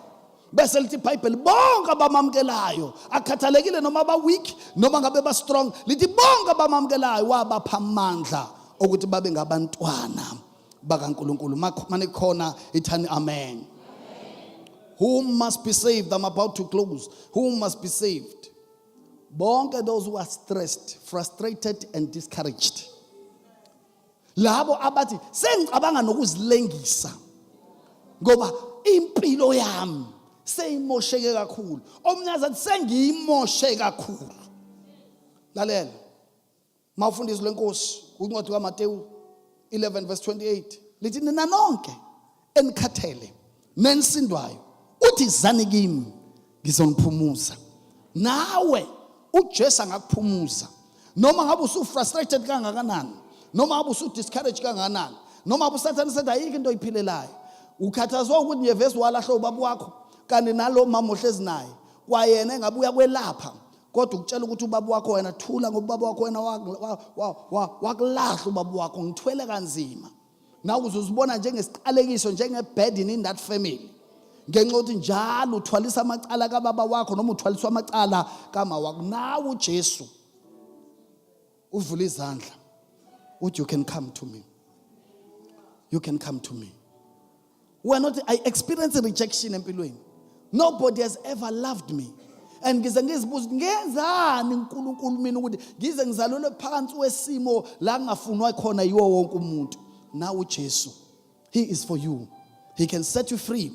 Bese lithi iBhayibheli bonke abamamkelayo akhathalekile noma ba weak noma ngabe ba strong lithi bonke abamamkelayo wabapha amandla ukuthi babe ngabantwana bakaNkulunkulu. Manikhona ithani amen. Who must be saved? I'm about to close. Who must be saved? Bonke those who are stressed, frustrated and discouraged. Labo abathi sengicabanga nokuzilengisa ngoba impilo yami seyimosheke kakhulu. Omnye azathi sengiyimoshe kakhulu. Lalela. Mawufundiswa lenkosi uncwadi kaMateyu 11 verse 28 lithi nina nonke enikhathele nenisindwayo uthi zani kimi ngizoniphumuza. Nawe uJesu angakuphumuza noma ngabe usu frustrated kangakanani noma ngabe usu discouraged kangakanani noma ngabe uSathane sethi ayikho into oyiphilelayo ukhathazwa ukuthi nyevesi walahla ubaba wakho kanti nalo mama ohlezi naye kwayena engabuya kwelapha kodwa ukutshela ukuthi ubaba wakho wena thula ngoba ubaba wakho wena wakulahla ubaba wakho ngithwele kanzima nawe uzozibona njengesiqalekiso njengeburden in that family ngenxa ukuthi njalo uthwalisa amacala kababa wakho noma uthwaliswa amacala kama wakho nawe uJesu uvula izandla uthi you can come to me, you can come to me. We're not, I experienced rejection empilweni. Nobody has ever loved me. And ngize ngizibuza ngenzani uNkulunkulu mina ukuthi ngize ngizalelwe phansi wesimo la ngafunwa khona yiwo wonke umuntu. Now uJesu, he is for you. He can set you free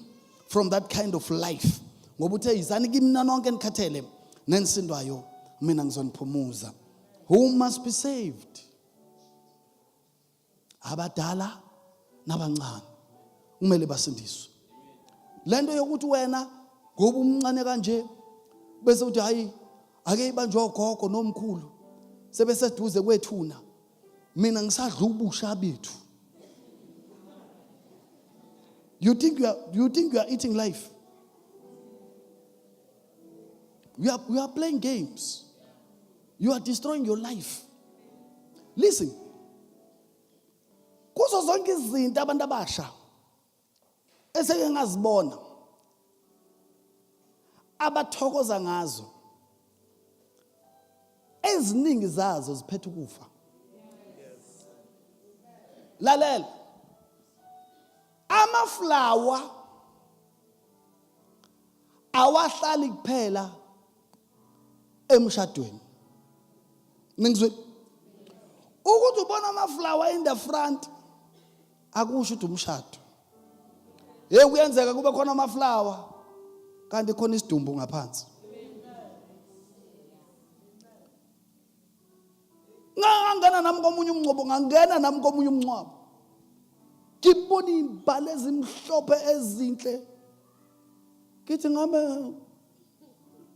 from that kind of life. Ngoba uthe izani kimina nonke nikhathele nensindwayo mina ngizoniphumuza. Who must be saved? Abadala nabancane kumele basindiswe. Lento yokuthi wena ngoba umncane kanje bese uthi hayi ake ibanjwe ogogo nomkhulu sebeseduze kwethuna mina ngisadla ubusha bethu. You think you are eating life? We are playing games. You are destroying your life. Listen. Kuzo zonke izinto abantu abasha eseke ngazibona abathokoza ngazo eziningi zazo ziphethe ukufa. Lalela. Amaflower awahlali kuphela emshadweni. Ningizwe ukuthi ubona amaflower in the front akusho ukuthi umshado. Kuyenzeka kube khona amaflower kanti khona isidumbu ngaphansi. Ngangena nami komunye umncebo ngangena nami komunye umncebo. Ngibona imbali ezimhlophe ezinhle. Kithi ngabe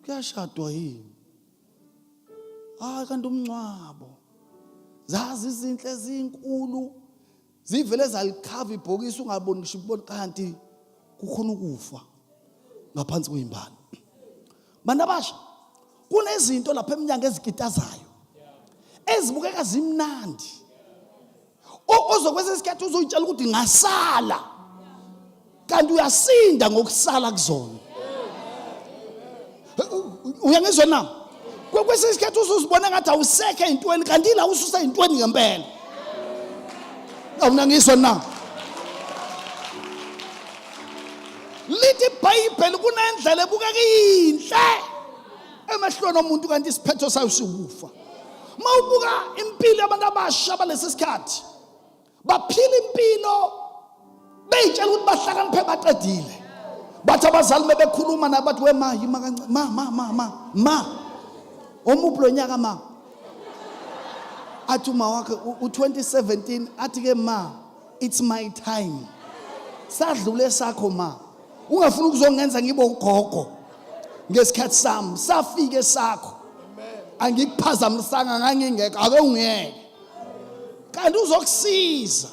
kuyashadwa yini? Kanti umncebo. Zazi izinhle ezinkulu. Zivele zalikhava ibhokisi ungaboni ngisho ubona kanti kukhona ukufa ngaphansi kwezimbali. Bana basha kunezinto lapha eminyango ezigitazayo ezibukeka zimnandi. Ozokwesa isikhathi uzoyitshela ukuthi ngasala kanti uyasinda ngokusala kuzona. Uyangizwa na? Kwesa isikhathi uzozibona ngathi awusekho ezintweni kanti la ususa ezintweni ngempela. Awunangizwa na? Lithi iBhayibheli kunendlela ebukeka inhle emehlweni omuntu kanti isiphetho sayo sikufa. Mawubuka impilo yabantu abasha balesi sikhathi baphila impilo beyitshela ukuthi bahlakaniphe baqedile. Bathi abazali bebekhuluma nabathi wema yima kancane ma omuphi lo nyaka ma athi uma wakhe u2017 athi ke ma it's my time sadlule sakho ma ungafuni ukuzongenza ngibe ugogo ngesikhathi sami safike sakho angikuphazamisanga ngangingeke ake ungiyeke kanti uzokusiza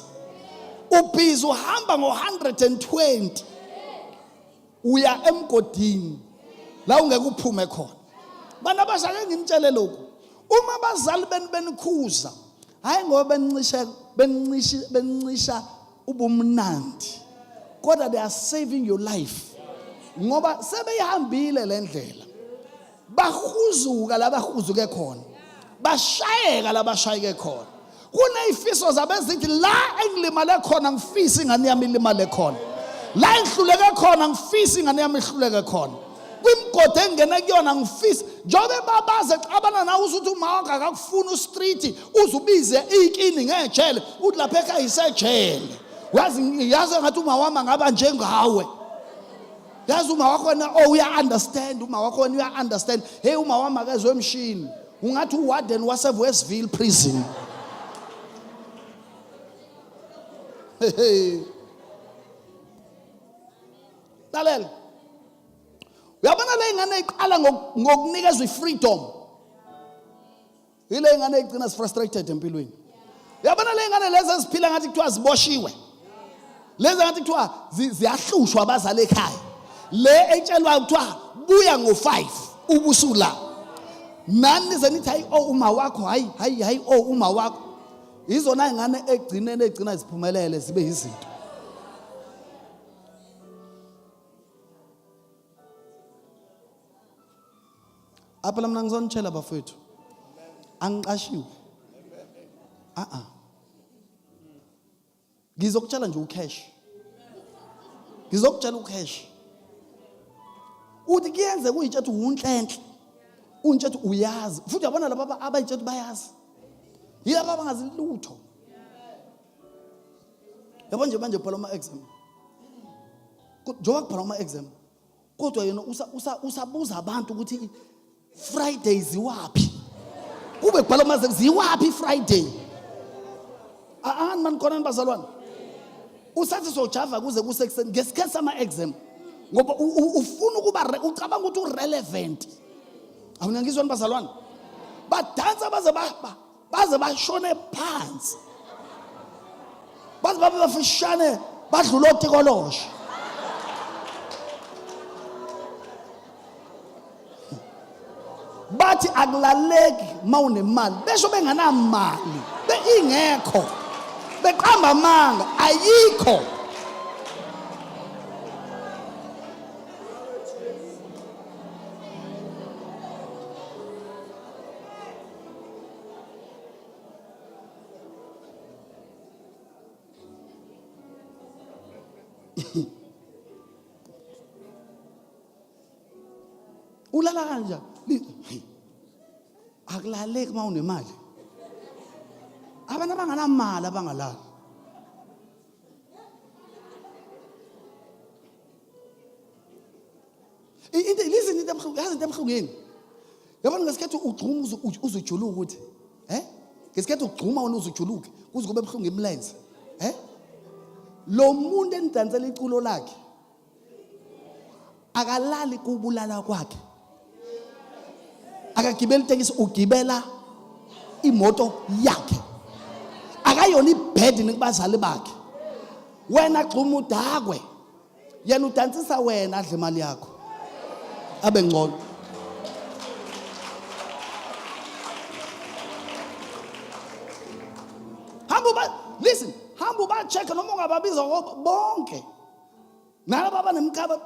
ubhizi uhamba ngo120 uya emgodini la ungeke uphume khona. Bana bashake ngimtshele lokho uma abazali benikhuza hayi ngoba benincisha ubumnandi kodwa they are saving your life ngoba sebeyihambile lendlela bahuzuka la bahuzuke khona bashayeka la bashayeke khona kunezifiso zabezithi la engilimale khona ngifisa ingane yami ilimale khona la engihluleke khona ngifisa ingane yami ihluleke khona kwimgodi engene kuyona ngifisa njobe babaze xabana nawe usuthi uma wakhe akakufuna ustreet uzubize ikini ngejele uthi lapha ekhaya isejele yazi ngathi uma wama ngaba njengawe yazi uma wakho na uya understand uma wakho uya understand hey uma wama kezwe emshini ungathi uwarden waseWestville prison. Lalela uyabona le ngane iqala ngokunikezwa ifreedom Ile ingane igcina frustrated empilweni. Yabona le ingane lezi eziphila ngathi kuthiwa ziboshiwe. Lezi ngathi kuthiwa ziyahlushwa abazali ekhaya. Le etshelwa kuthiwa buya ngo5 ubusula. Nani nize nithi hayi uma wakho hayi uma wakho. Izona ingane egcina ziphumelele zibe izinto. Apha mina ngizonitshela bafethu. Angiqashiwe. Ngizokutshela nje ucash. Ngizokutshela ucash. Uthi kuyenze kuyitshethu unhlenhle. Untshethu uyazi. Futhi yabona laba abayitshethu bayazi. Yilaba abangazi lutho. Yabona nje manje phela ama exam. Njengoba kuphela ama exam. Kodwa yena usabuza abantu ukuthi Friday ziwapi? Kube kubhala amaze ziwapi Friday? Man khona bazalwane. Usathi sojava kuze kusekuseni ngesikhathi sama exam. Ngoba ufuna ukuba ucabanga ukuthi urelevant. Awungangizweni bazalwane. Badansa baze bashone phansi. Baze bafishane badlula otikolosha. Bathi akulaleki mawunemali besho benganamali beingekho beqamba amanga ayikho. Ulala kanja akulaleki mawunemali. Abantu abanganamali abangalala. Listen into emhlungeni. Yabona ngesikhathi ugxuma uzujuluka ukuthi ngesikhathi ugxuma wena uzujuluka kuze kube ebhlungu emlenze. Lo muntu enidansela iculo lakhe akalali kubulala kwakhe. Akagibela itekisi ugibela imoto yakhe. Akayona ibhedi nikubazali bakhe. Wena xuma udakwe. Yena udansisa wena adle imali yakho. Abe ngcono. Listen, hamba ba check noma ungababiza bonke. Nalabo baba nemkhaba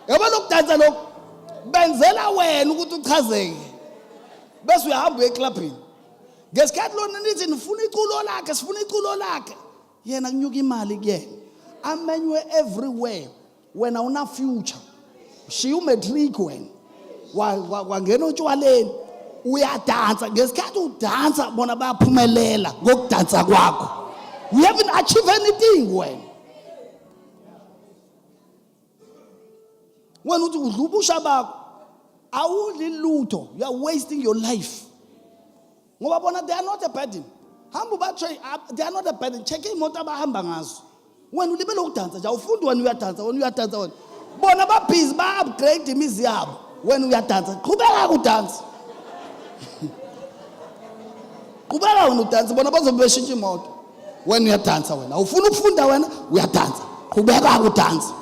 yabona ukudansa lokho benzela wena ukuthi uchazeke. Bese uyahamba eclubini. Ngesikhathi lona nithi nifuna iculo lakhe. Yena kunyuka imali kuyena. Amenywe everywhere. Wena una future. Shiya umatric wena. Wangena utshwaleni. Uyadansa. Ngesikhathi udansa bona bayaphumelela ngokudansa kwakho. You haven't achieved anything wena. When uthi udlubusha bakho awudli lutho, you are wasting your life. Ngoba bona they are not a burden. Hamba bathe they are not a burden. Check imoto abahamba ngazo. Wena ulibele ukudansa nje awufundi wena uyadansa wena. Bona ba busy ba upgrade imizi yabo. Wena uyadansa. Qhubeka ukudansa. Qhubeka wena udansa bona bazobe beshintsha imoto. Wena uyadansa wena. Awufuna ukufunda wena uyadansa. Qhubeka ukudansa.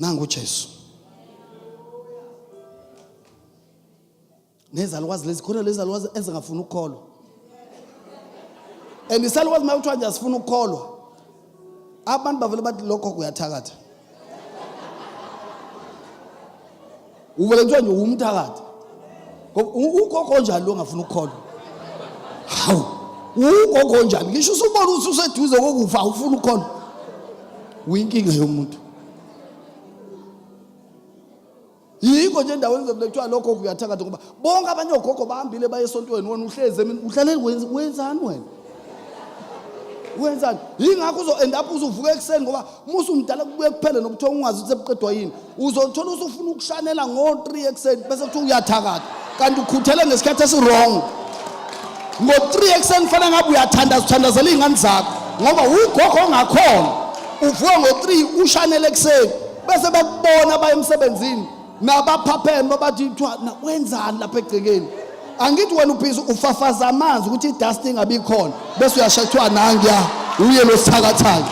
Nangu Jesu. Nezalwazi lezi khona lezalwazi ezingafuna ukukholwa. Elisalwazi mayuthiwa nje asifuna ukukholwa. Abantu bavele bathi lokho kuyathakatha. Uvele kuthiwa nje umthakatha. Ukhokho njani lo ngafuna ukukholwa? Hawu. Ukhokho njani? Ngisho usubona ususeduze kokufa ufuna ukukholwa. Uyinkinga yomuntu. Yiko nje endaweni zebekuthiwa lokho kuyathakatha ngoba bonke abanye ogogo bahambile baye esontweni wena uhleze uhlale wenzani wena? Wenzani? Yingakho uzo-end up uzuvuka ekuseni ngoba musu umdala kubuye kuphele nokuthiwa ungazi ukuthi sebuqedwa yini. Uzothola usufuna ukushanela ngo-3 ekuseni bese kuthiwa uyathakatha kanti ukhuthele ngesikhathi esi-wrong. Ngo-3 ekuseni fanele ngabe uyathandazela iy'ngane zakho ngoba ugogo ongakhona uvuka ngo3 ushanele ekseni bese bekubona baye emsebenzini nabaphapheni babathi wenzani lapha egcekeni angithi wena ubhizi ufafaza amanzi ukuthi idust ingabi khona bese uyashethwa nangiya uye losithakathaka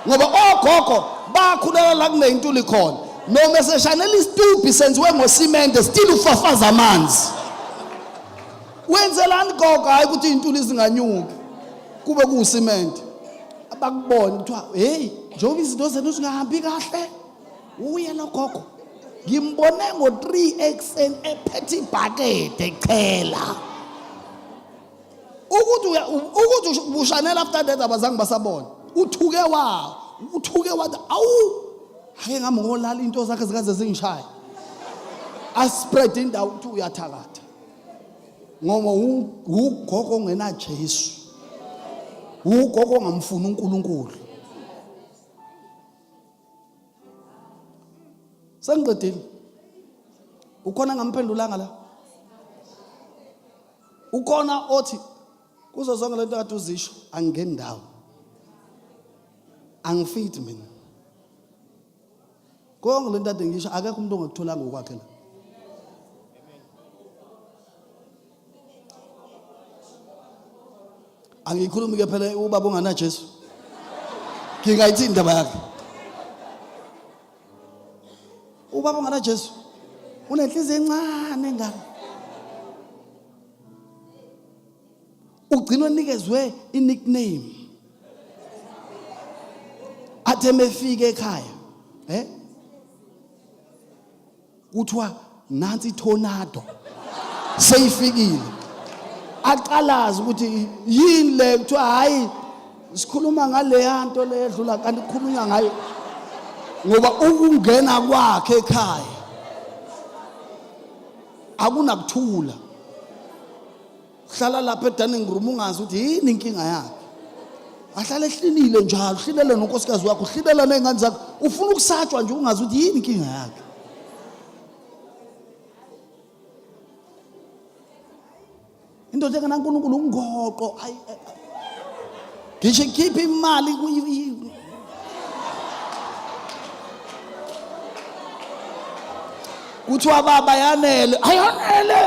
ngoba ogogo bakhulela la kuneyintuli khona noma seshanela isitubhi senziwe ngosimente still ufafaza amanzi wenzelani gogo hayi ukuthi intuli zinganyuki kube kuusimente abakubona kuthiwa hey njengoba izinto zenu zingahambi kahle uye lo gogo ngimbone ngo3 ekseni ephethe ibhakede echela ukuthi ushanela after that abazange basabona uthuke wathi awu ake ngami ngolala into zakhe zikaze zingishaya aspread indawo ukuthi uyathakatha ngoba ugogo ongena Jesu ugogo ongamfuni uNkulunkulu sengiqedile ukhona ngamphendulanga la ukhona othi kuzo zonke lento kade uzisho angingeni ndawo angifiti mina konke lento kade ngisho akekho umuntu ongakutholanga okwakhe la angikhulumi ke phela ubaba ongana Jesu ngingayithi indaba yakhe ubaba ongana Jesu unenhliziyo encane ngani ugcinwe nikezwe i-nickname athe mefika ekhaya kuthiwa nansi tornado seyifikile aqalaza ukuthi yini le kuthiwa hayi sikhuluma ngale yanto le edlula kanti kukhulunywa ngayo ngoba ukungena kwakhe ekhaya akunakuthula hlala lapha edining room ungazi ukuthi yini inkinga yakhe ahlala ehlinile njalo hlinele nonkosikazi wakho hlinela nezingane zakho ufuna ukusatshwa nje ungazi ukuthi yini inkinga yakhe indoda engena uNkulunkulu ungoqo ngisho ikhipha imali kuthiwa baba yanele ayonele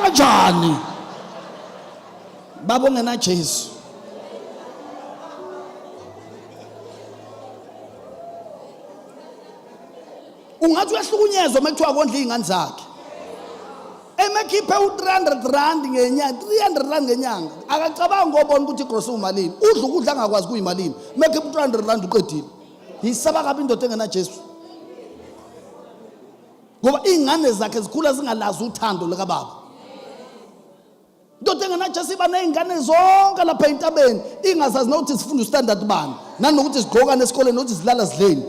kanjani baba ongena Jesu ungathi uyahlukunyezwa mekuthiwa kondla izingane zakhe emekhiphe u300 ngenyanga 300 ngenyanga akacabanga ngobona ukuthi gross umalini udla ukudla angakwazi kuyimalini mekhiphe u300 uqedile yisaba kabi indoda engena Jesu ngoba izingane zakhe zikhula zingalazi uthando lika baba indoda engena Jesu iba nezingane zonke lapha entabeni ingazazi nokuthi sifunda standard bani nanokuthi sigqoka nesikoleni nokuthi zilala zidleni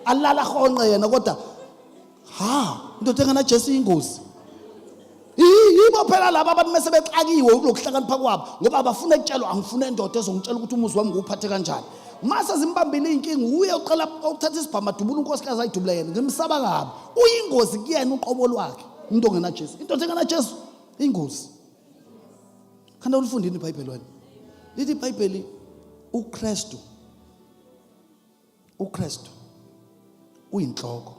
alala khonqe yena kodwa indoda engena Jesu ingozi yibo phela laba abantu mase bexakiwe ukulokuhlakanipha kwabo ngoba abafuna ukutshelwa angifuna indoda ezongitshela ukuthi umuzi wami nguphathe kanjani mase zimbambile inkingi uye uqala ukuthatha isibhama dubula unkosikazi ayidubula yena ngimsaba kabi uyingozi kuyena uqobo lwakhe umuntu ongena Jesu indoda engena Jesu ingozi khanda ulifundini iBhayibheli wena lithi iBhayibheli uKristu uyinhloko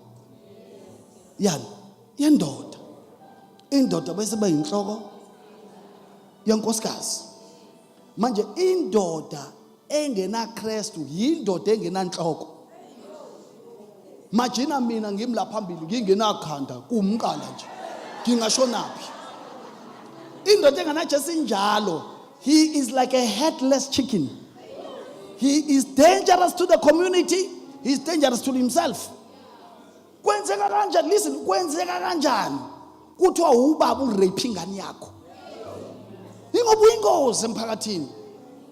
yani yendoda indoda bese bayinhloko yenkosikazi manje indoda engena Kristu yindoda engenanhloko majina mina ngimla phambili ngingenakhanda kumqala nje ngingashonaphi indoda engena Jesu njalo he is like a headless chicken he is dangerous to the community he is dangerous to himself kwenzeka kanjani listen kwenzeka kanjani kuthiwa ubaba urape ingane yakho ingoba uyingozi emphakathini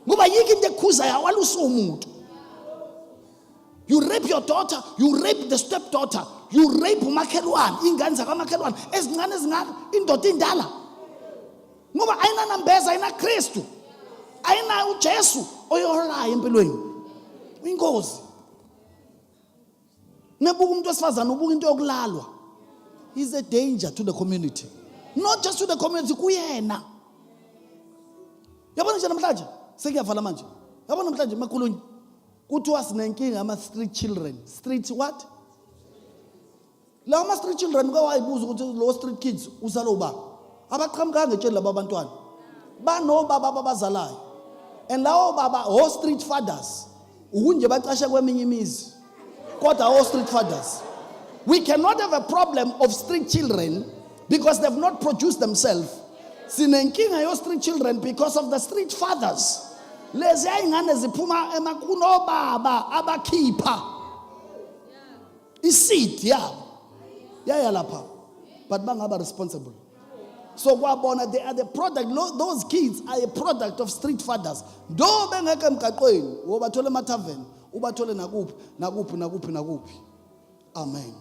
ngoba yiki into ekhuza yawalusa umuntu you rape your daughter you rape the stepdaughter you rape umakhelwane ingane zakamakhelwane ezincane indoda indala ngoba ayinanambeza ayina Kristu ayina uJesu oyolayo empilweni uyingozi nebuka umuntu wesifazana ubuka into yokulalwa is a danger to the community not just to the community kuyena Yabona nje namhlanje sekuyavala manje. Yabona namhlanje makhulunyi kuthiwa sinenkinga ama-street children. Street what? Lawa ama-street children kwawayibuza ukuthi lo street kids usalo ba. Abaqhamuka ngetsheni laba bantwana. Banobaba abazalayo. And lawo baba ho street fathers. Ukunje baqashe kweminye imizi. Kodwa ho street fathers. We cannot have a problem of street children because they've not produced themselves. Sinenkinga yo street children because of the street fathers. Lezi ayingane ziphuma emakuno baba abakhipha. Iseed yabo. Yeah lapha. But bangaba responsible. So kwabona they are the product, those kids are a product of street fathers. Do bengeke emgaqweni, ubathole emathaveni, ubathole nakuphi. Amen.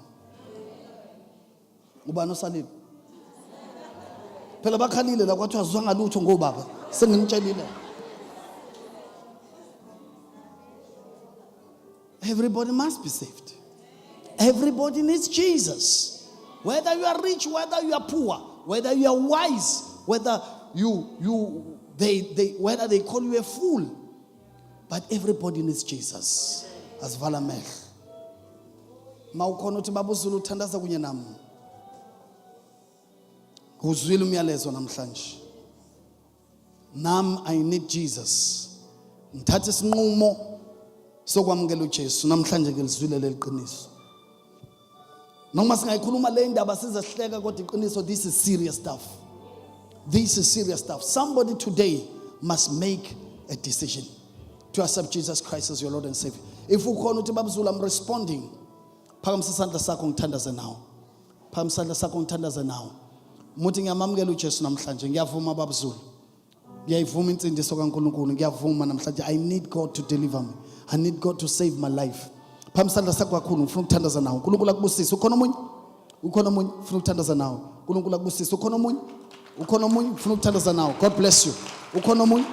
Ubani osalile? Phela bakhalile la kwathiwa zwanga lutho ngobaba. Senginitshelile. Everybody must be saved. Everybody needs Jesus. Whether you are rich, whether you are poor, whether you are wise, whether whether they call you a fool, but everybody needs Jesus. As Valamech. Maukono tibabu Zulu thandaza kunye nami. Uzwile umyalezo namhlanje. I need Jesus. Ngithatha isinqumo sokwamukela uJesu namhlanje ngelizwile leliqiniso. Noma singayikhuluma le ndaba sizehleka kodwa iqiniso, this is serious stuff. This is serious stuff. Somebody today must make a decision to accept Jesus Christ as your Lord and Savior. If ukhona uthi babuzulu, I'm responding. Phakamisa isandla sakho ngithandaze nawe. Phakamisa isandla sakho ngithandaze nawe. Muthi ngiyamamukela uJesu namhlanje, ngiyavuma babuzulu. Ngiyayivuma insindiso kaNkulunkulu, ngiyavuma namhlanje. I need God to deliver me. I need God to save my life. Phamsandla sakho kakhulu ngifuna ukuthandaza nawe. uNkulunkulu akubusise. Ukhona omunye ngifuna ukuthandaza nawe. uNkulunkulu akubusise. Ukhona omunye ngifuna ukuthandaza nawe. God bless you. Ukhona omunye.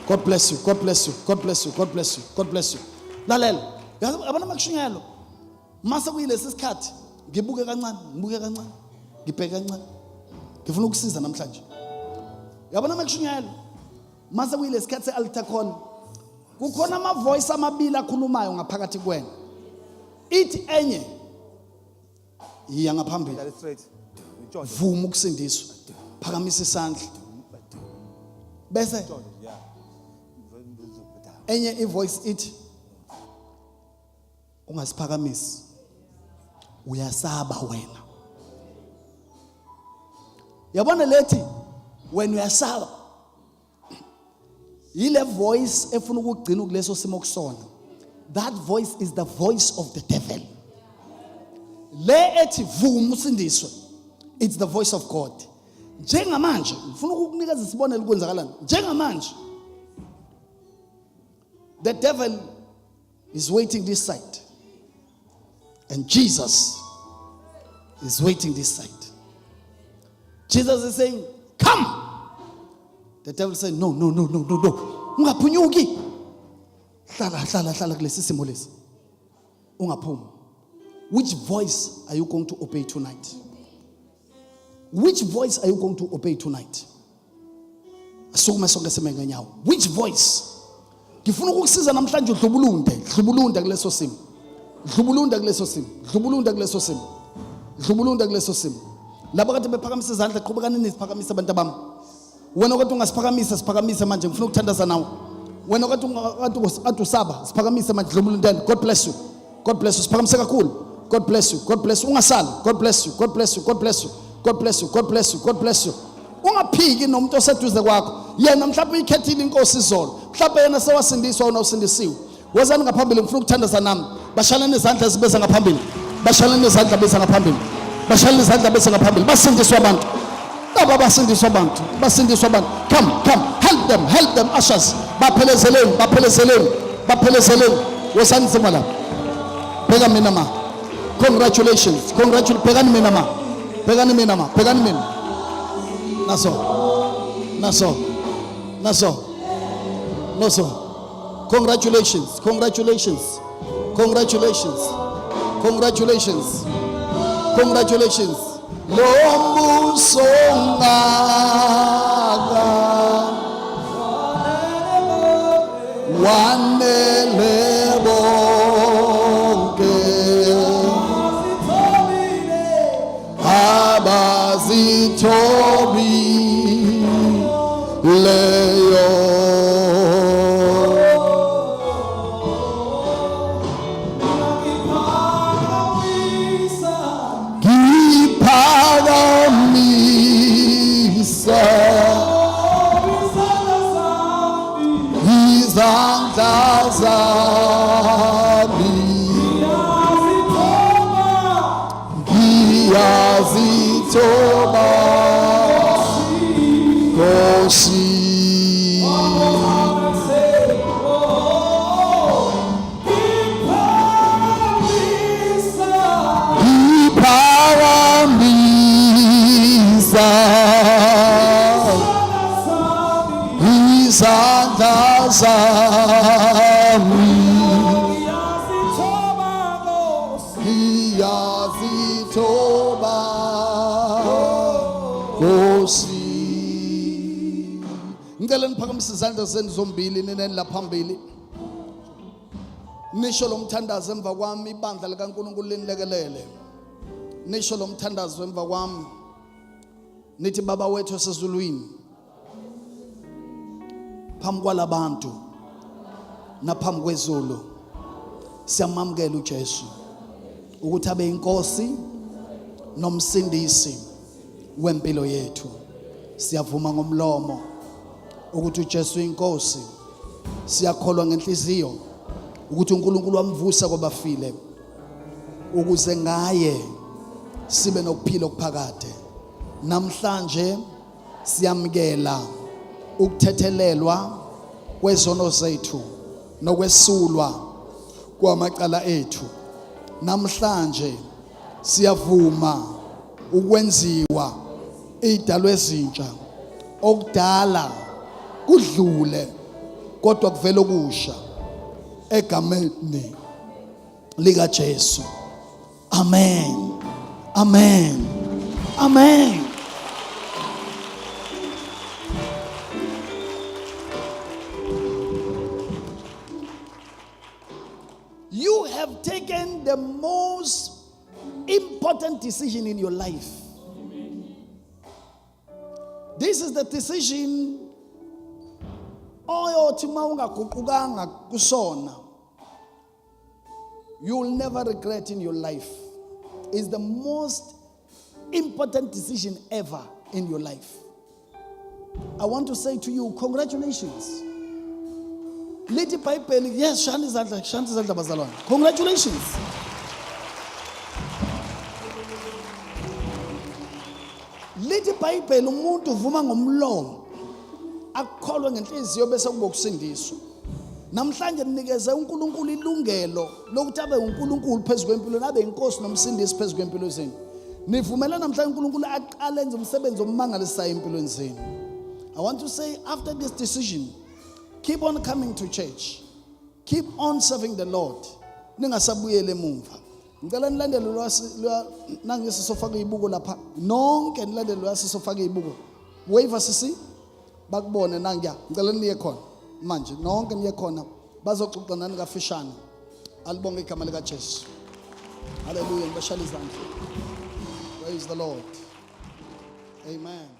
God bless you. God bless you. God bless you. God bless you. God bless you. Lalela. Yabona makushunyalo. Mase kuyilesi sikhathi ngibuke kancane, ngibheke kancane. Ngifuna ukusiza namhlanje. Yabona makushunyalo. Mase kuyilesi sikhathi se-altar call. Kukhona ama-voice amabili akhulumayo ngaphakathi kwena. Ithi enye iya ngaphambili. Vuma ukusindiswa. Phakamisa isandla. Bese enye ivoice ithi ungasiphakamisi. Uyasaba wena. Yabona lethi when uyasaba ile voice efuna ukugcina kuleso simo kusona. That voice is the voice of the devil. Le ethi vuma usindiswe. It's the voice of God. Njengamanje ngifuna ukukunikeza isibonelo kwenzakalani. Njengamanje the devil is waiting this side and Jesus is waiting this side. Jesus is saying, come. The devil said, no. Ungaphunyuki. Hlala kulesi simo lesi. Ungaphumi. Which voice are you going to obey tonight? Which voice are you going to obey tonight? Asukuma sonke sime ngenyawo. Which voice? Ngifuna ukukusiza namhlanje udlubulunde kuleso simo. Dlubulunda kuleso simo. Laba kade bephakamisa izandla qhubekani niziphakamisa abantu abami. Wena okade ungasiphakamisa siphakamise manje ngifuna ukuthandaza nawe. Wena okade usaba siphakamise manje dlubulundeni. God bless you. God bless you. Siphakamise kakhulu. God bless you. God bless you. Ungasali. God bless you. God bless you. God bless you. God bless you. God bless you. God bless you. Ungaphiki nomuntu oseduze kwakho. Yena mhlawumbe uyikhethile inkosi izolo. Mhlawumbe yena sewasindiswa wena usindisiwe. Wozani ngaphambili ngifuna ukuthandaza nami. Bashalane izandla ezibeza ngaphambili. Bashalane izandla beza ngaphambili. Bashalane izandla beza ngaphambili. Basindiswa abantu. Baba basindiswa abantu. Basindiswa abantu. Come. Help them ushers. Baphelezeleni. Wozani nzima la. Pheka mina ma. Congratulations. Phekani mina ma. Phekani mina. Naso. Congratulations. Lombu songaka banele bonke abazithobi leyo ngiphakamisa izandla zami ngiyazithoba Nkosi ngiphakamisa izandla zami ngiyazithoba Nkosi. Ngicela niphakamise izandla zenu zombili nineni la phambili. Nisho lo mthandazo emva kwami, ibandla likaNkulunkulu linilekelele. Nisho lo mthandazo emva kwami. Nithi Baba wethu osezulwini, phambi kwalabantu naphambi kwezulu siyamamukela uJesu ukuthi abe inkosi nomsindisi wempilo yethu. Siyavuma ngomlomo ukuthi uJesu inkosi, siyakholwa ngenhliziyo ukuthi uNkulunkulu wamvusa kwabafile ukuze ngaye sibe nokuphila okuphakade. Namhlanje siyamkela ukuthethelelwa kwezono zethu nokwesulwa kwamacala ethu. Namhlanje siyavuma ukwenziwa idalwa ezintsha, okudala kudlule kodwa kuvela okusha egameni lika Jesu. Amen. Amen. Amen. You have taken the most important decision in your life. This is the decision oyothi mawungaguqukanga kusona, you will never regret in your life. It's the most important decision ever in your life. I want to say to you, congratulations. Lithi iBhayibheli, yes, shanda izandla bazalwane. Congratulations. Lithi iBhayibheli, umuntu uvuma ngomlomo akukholwe ngenhliziyo bese kuba ukusindiswa. Namhlanje ninikeze uNkulunkulu ilungelo lokuthi abe uNkulunkulu phezulu kwempilo, abe inkosi nomsindisi phezulu kwempilo zenu. Nivumela namhlanje uNkulunkulu aqale enze umsebenzi omangalisayo empilweni zenu. I want to say, after this decision, keep on coming to church. Keep on serving the Lord. Ningasabuyele emumva. Ngicela nilandele nangisi sofaka ibuko lapha. Nonke nilandele lwasi sofaka ibuko. Wave sisi bakubone nangiya. Ngicela niye khona. Manje nonke niye khona. Bazoxoxa nani kafishane. Alibonge igama lika Jesu. Hallelujah. Ngibashaya izandla. Praise the Lord. Amen.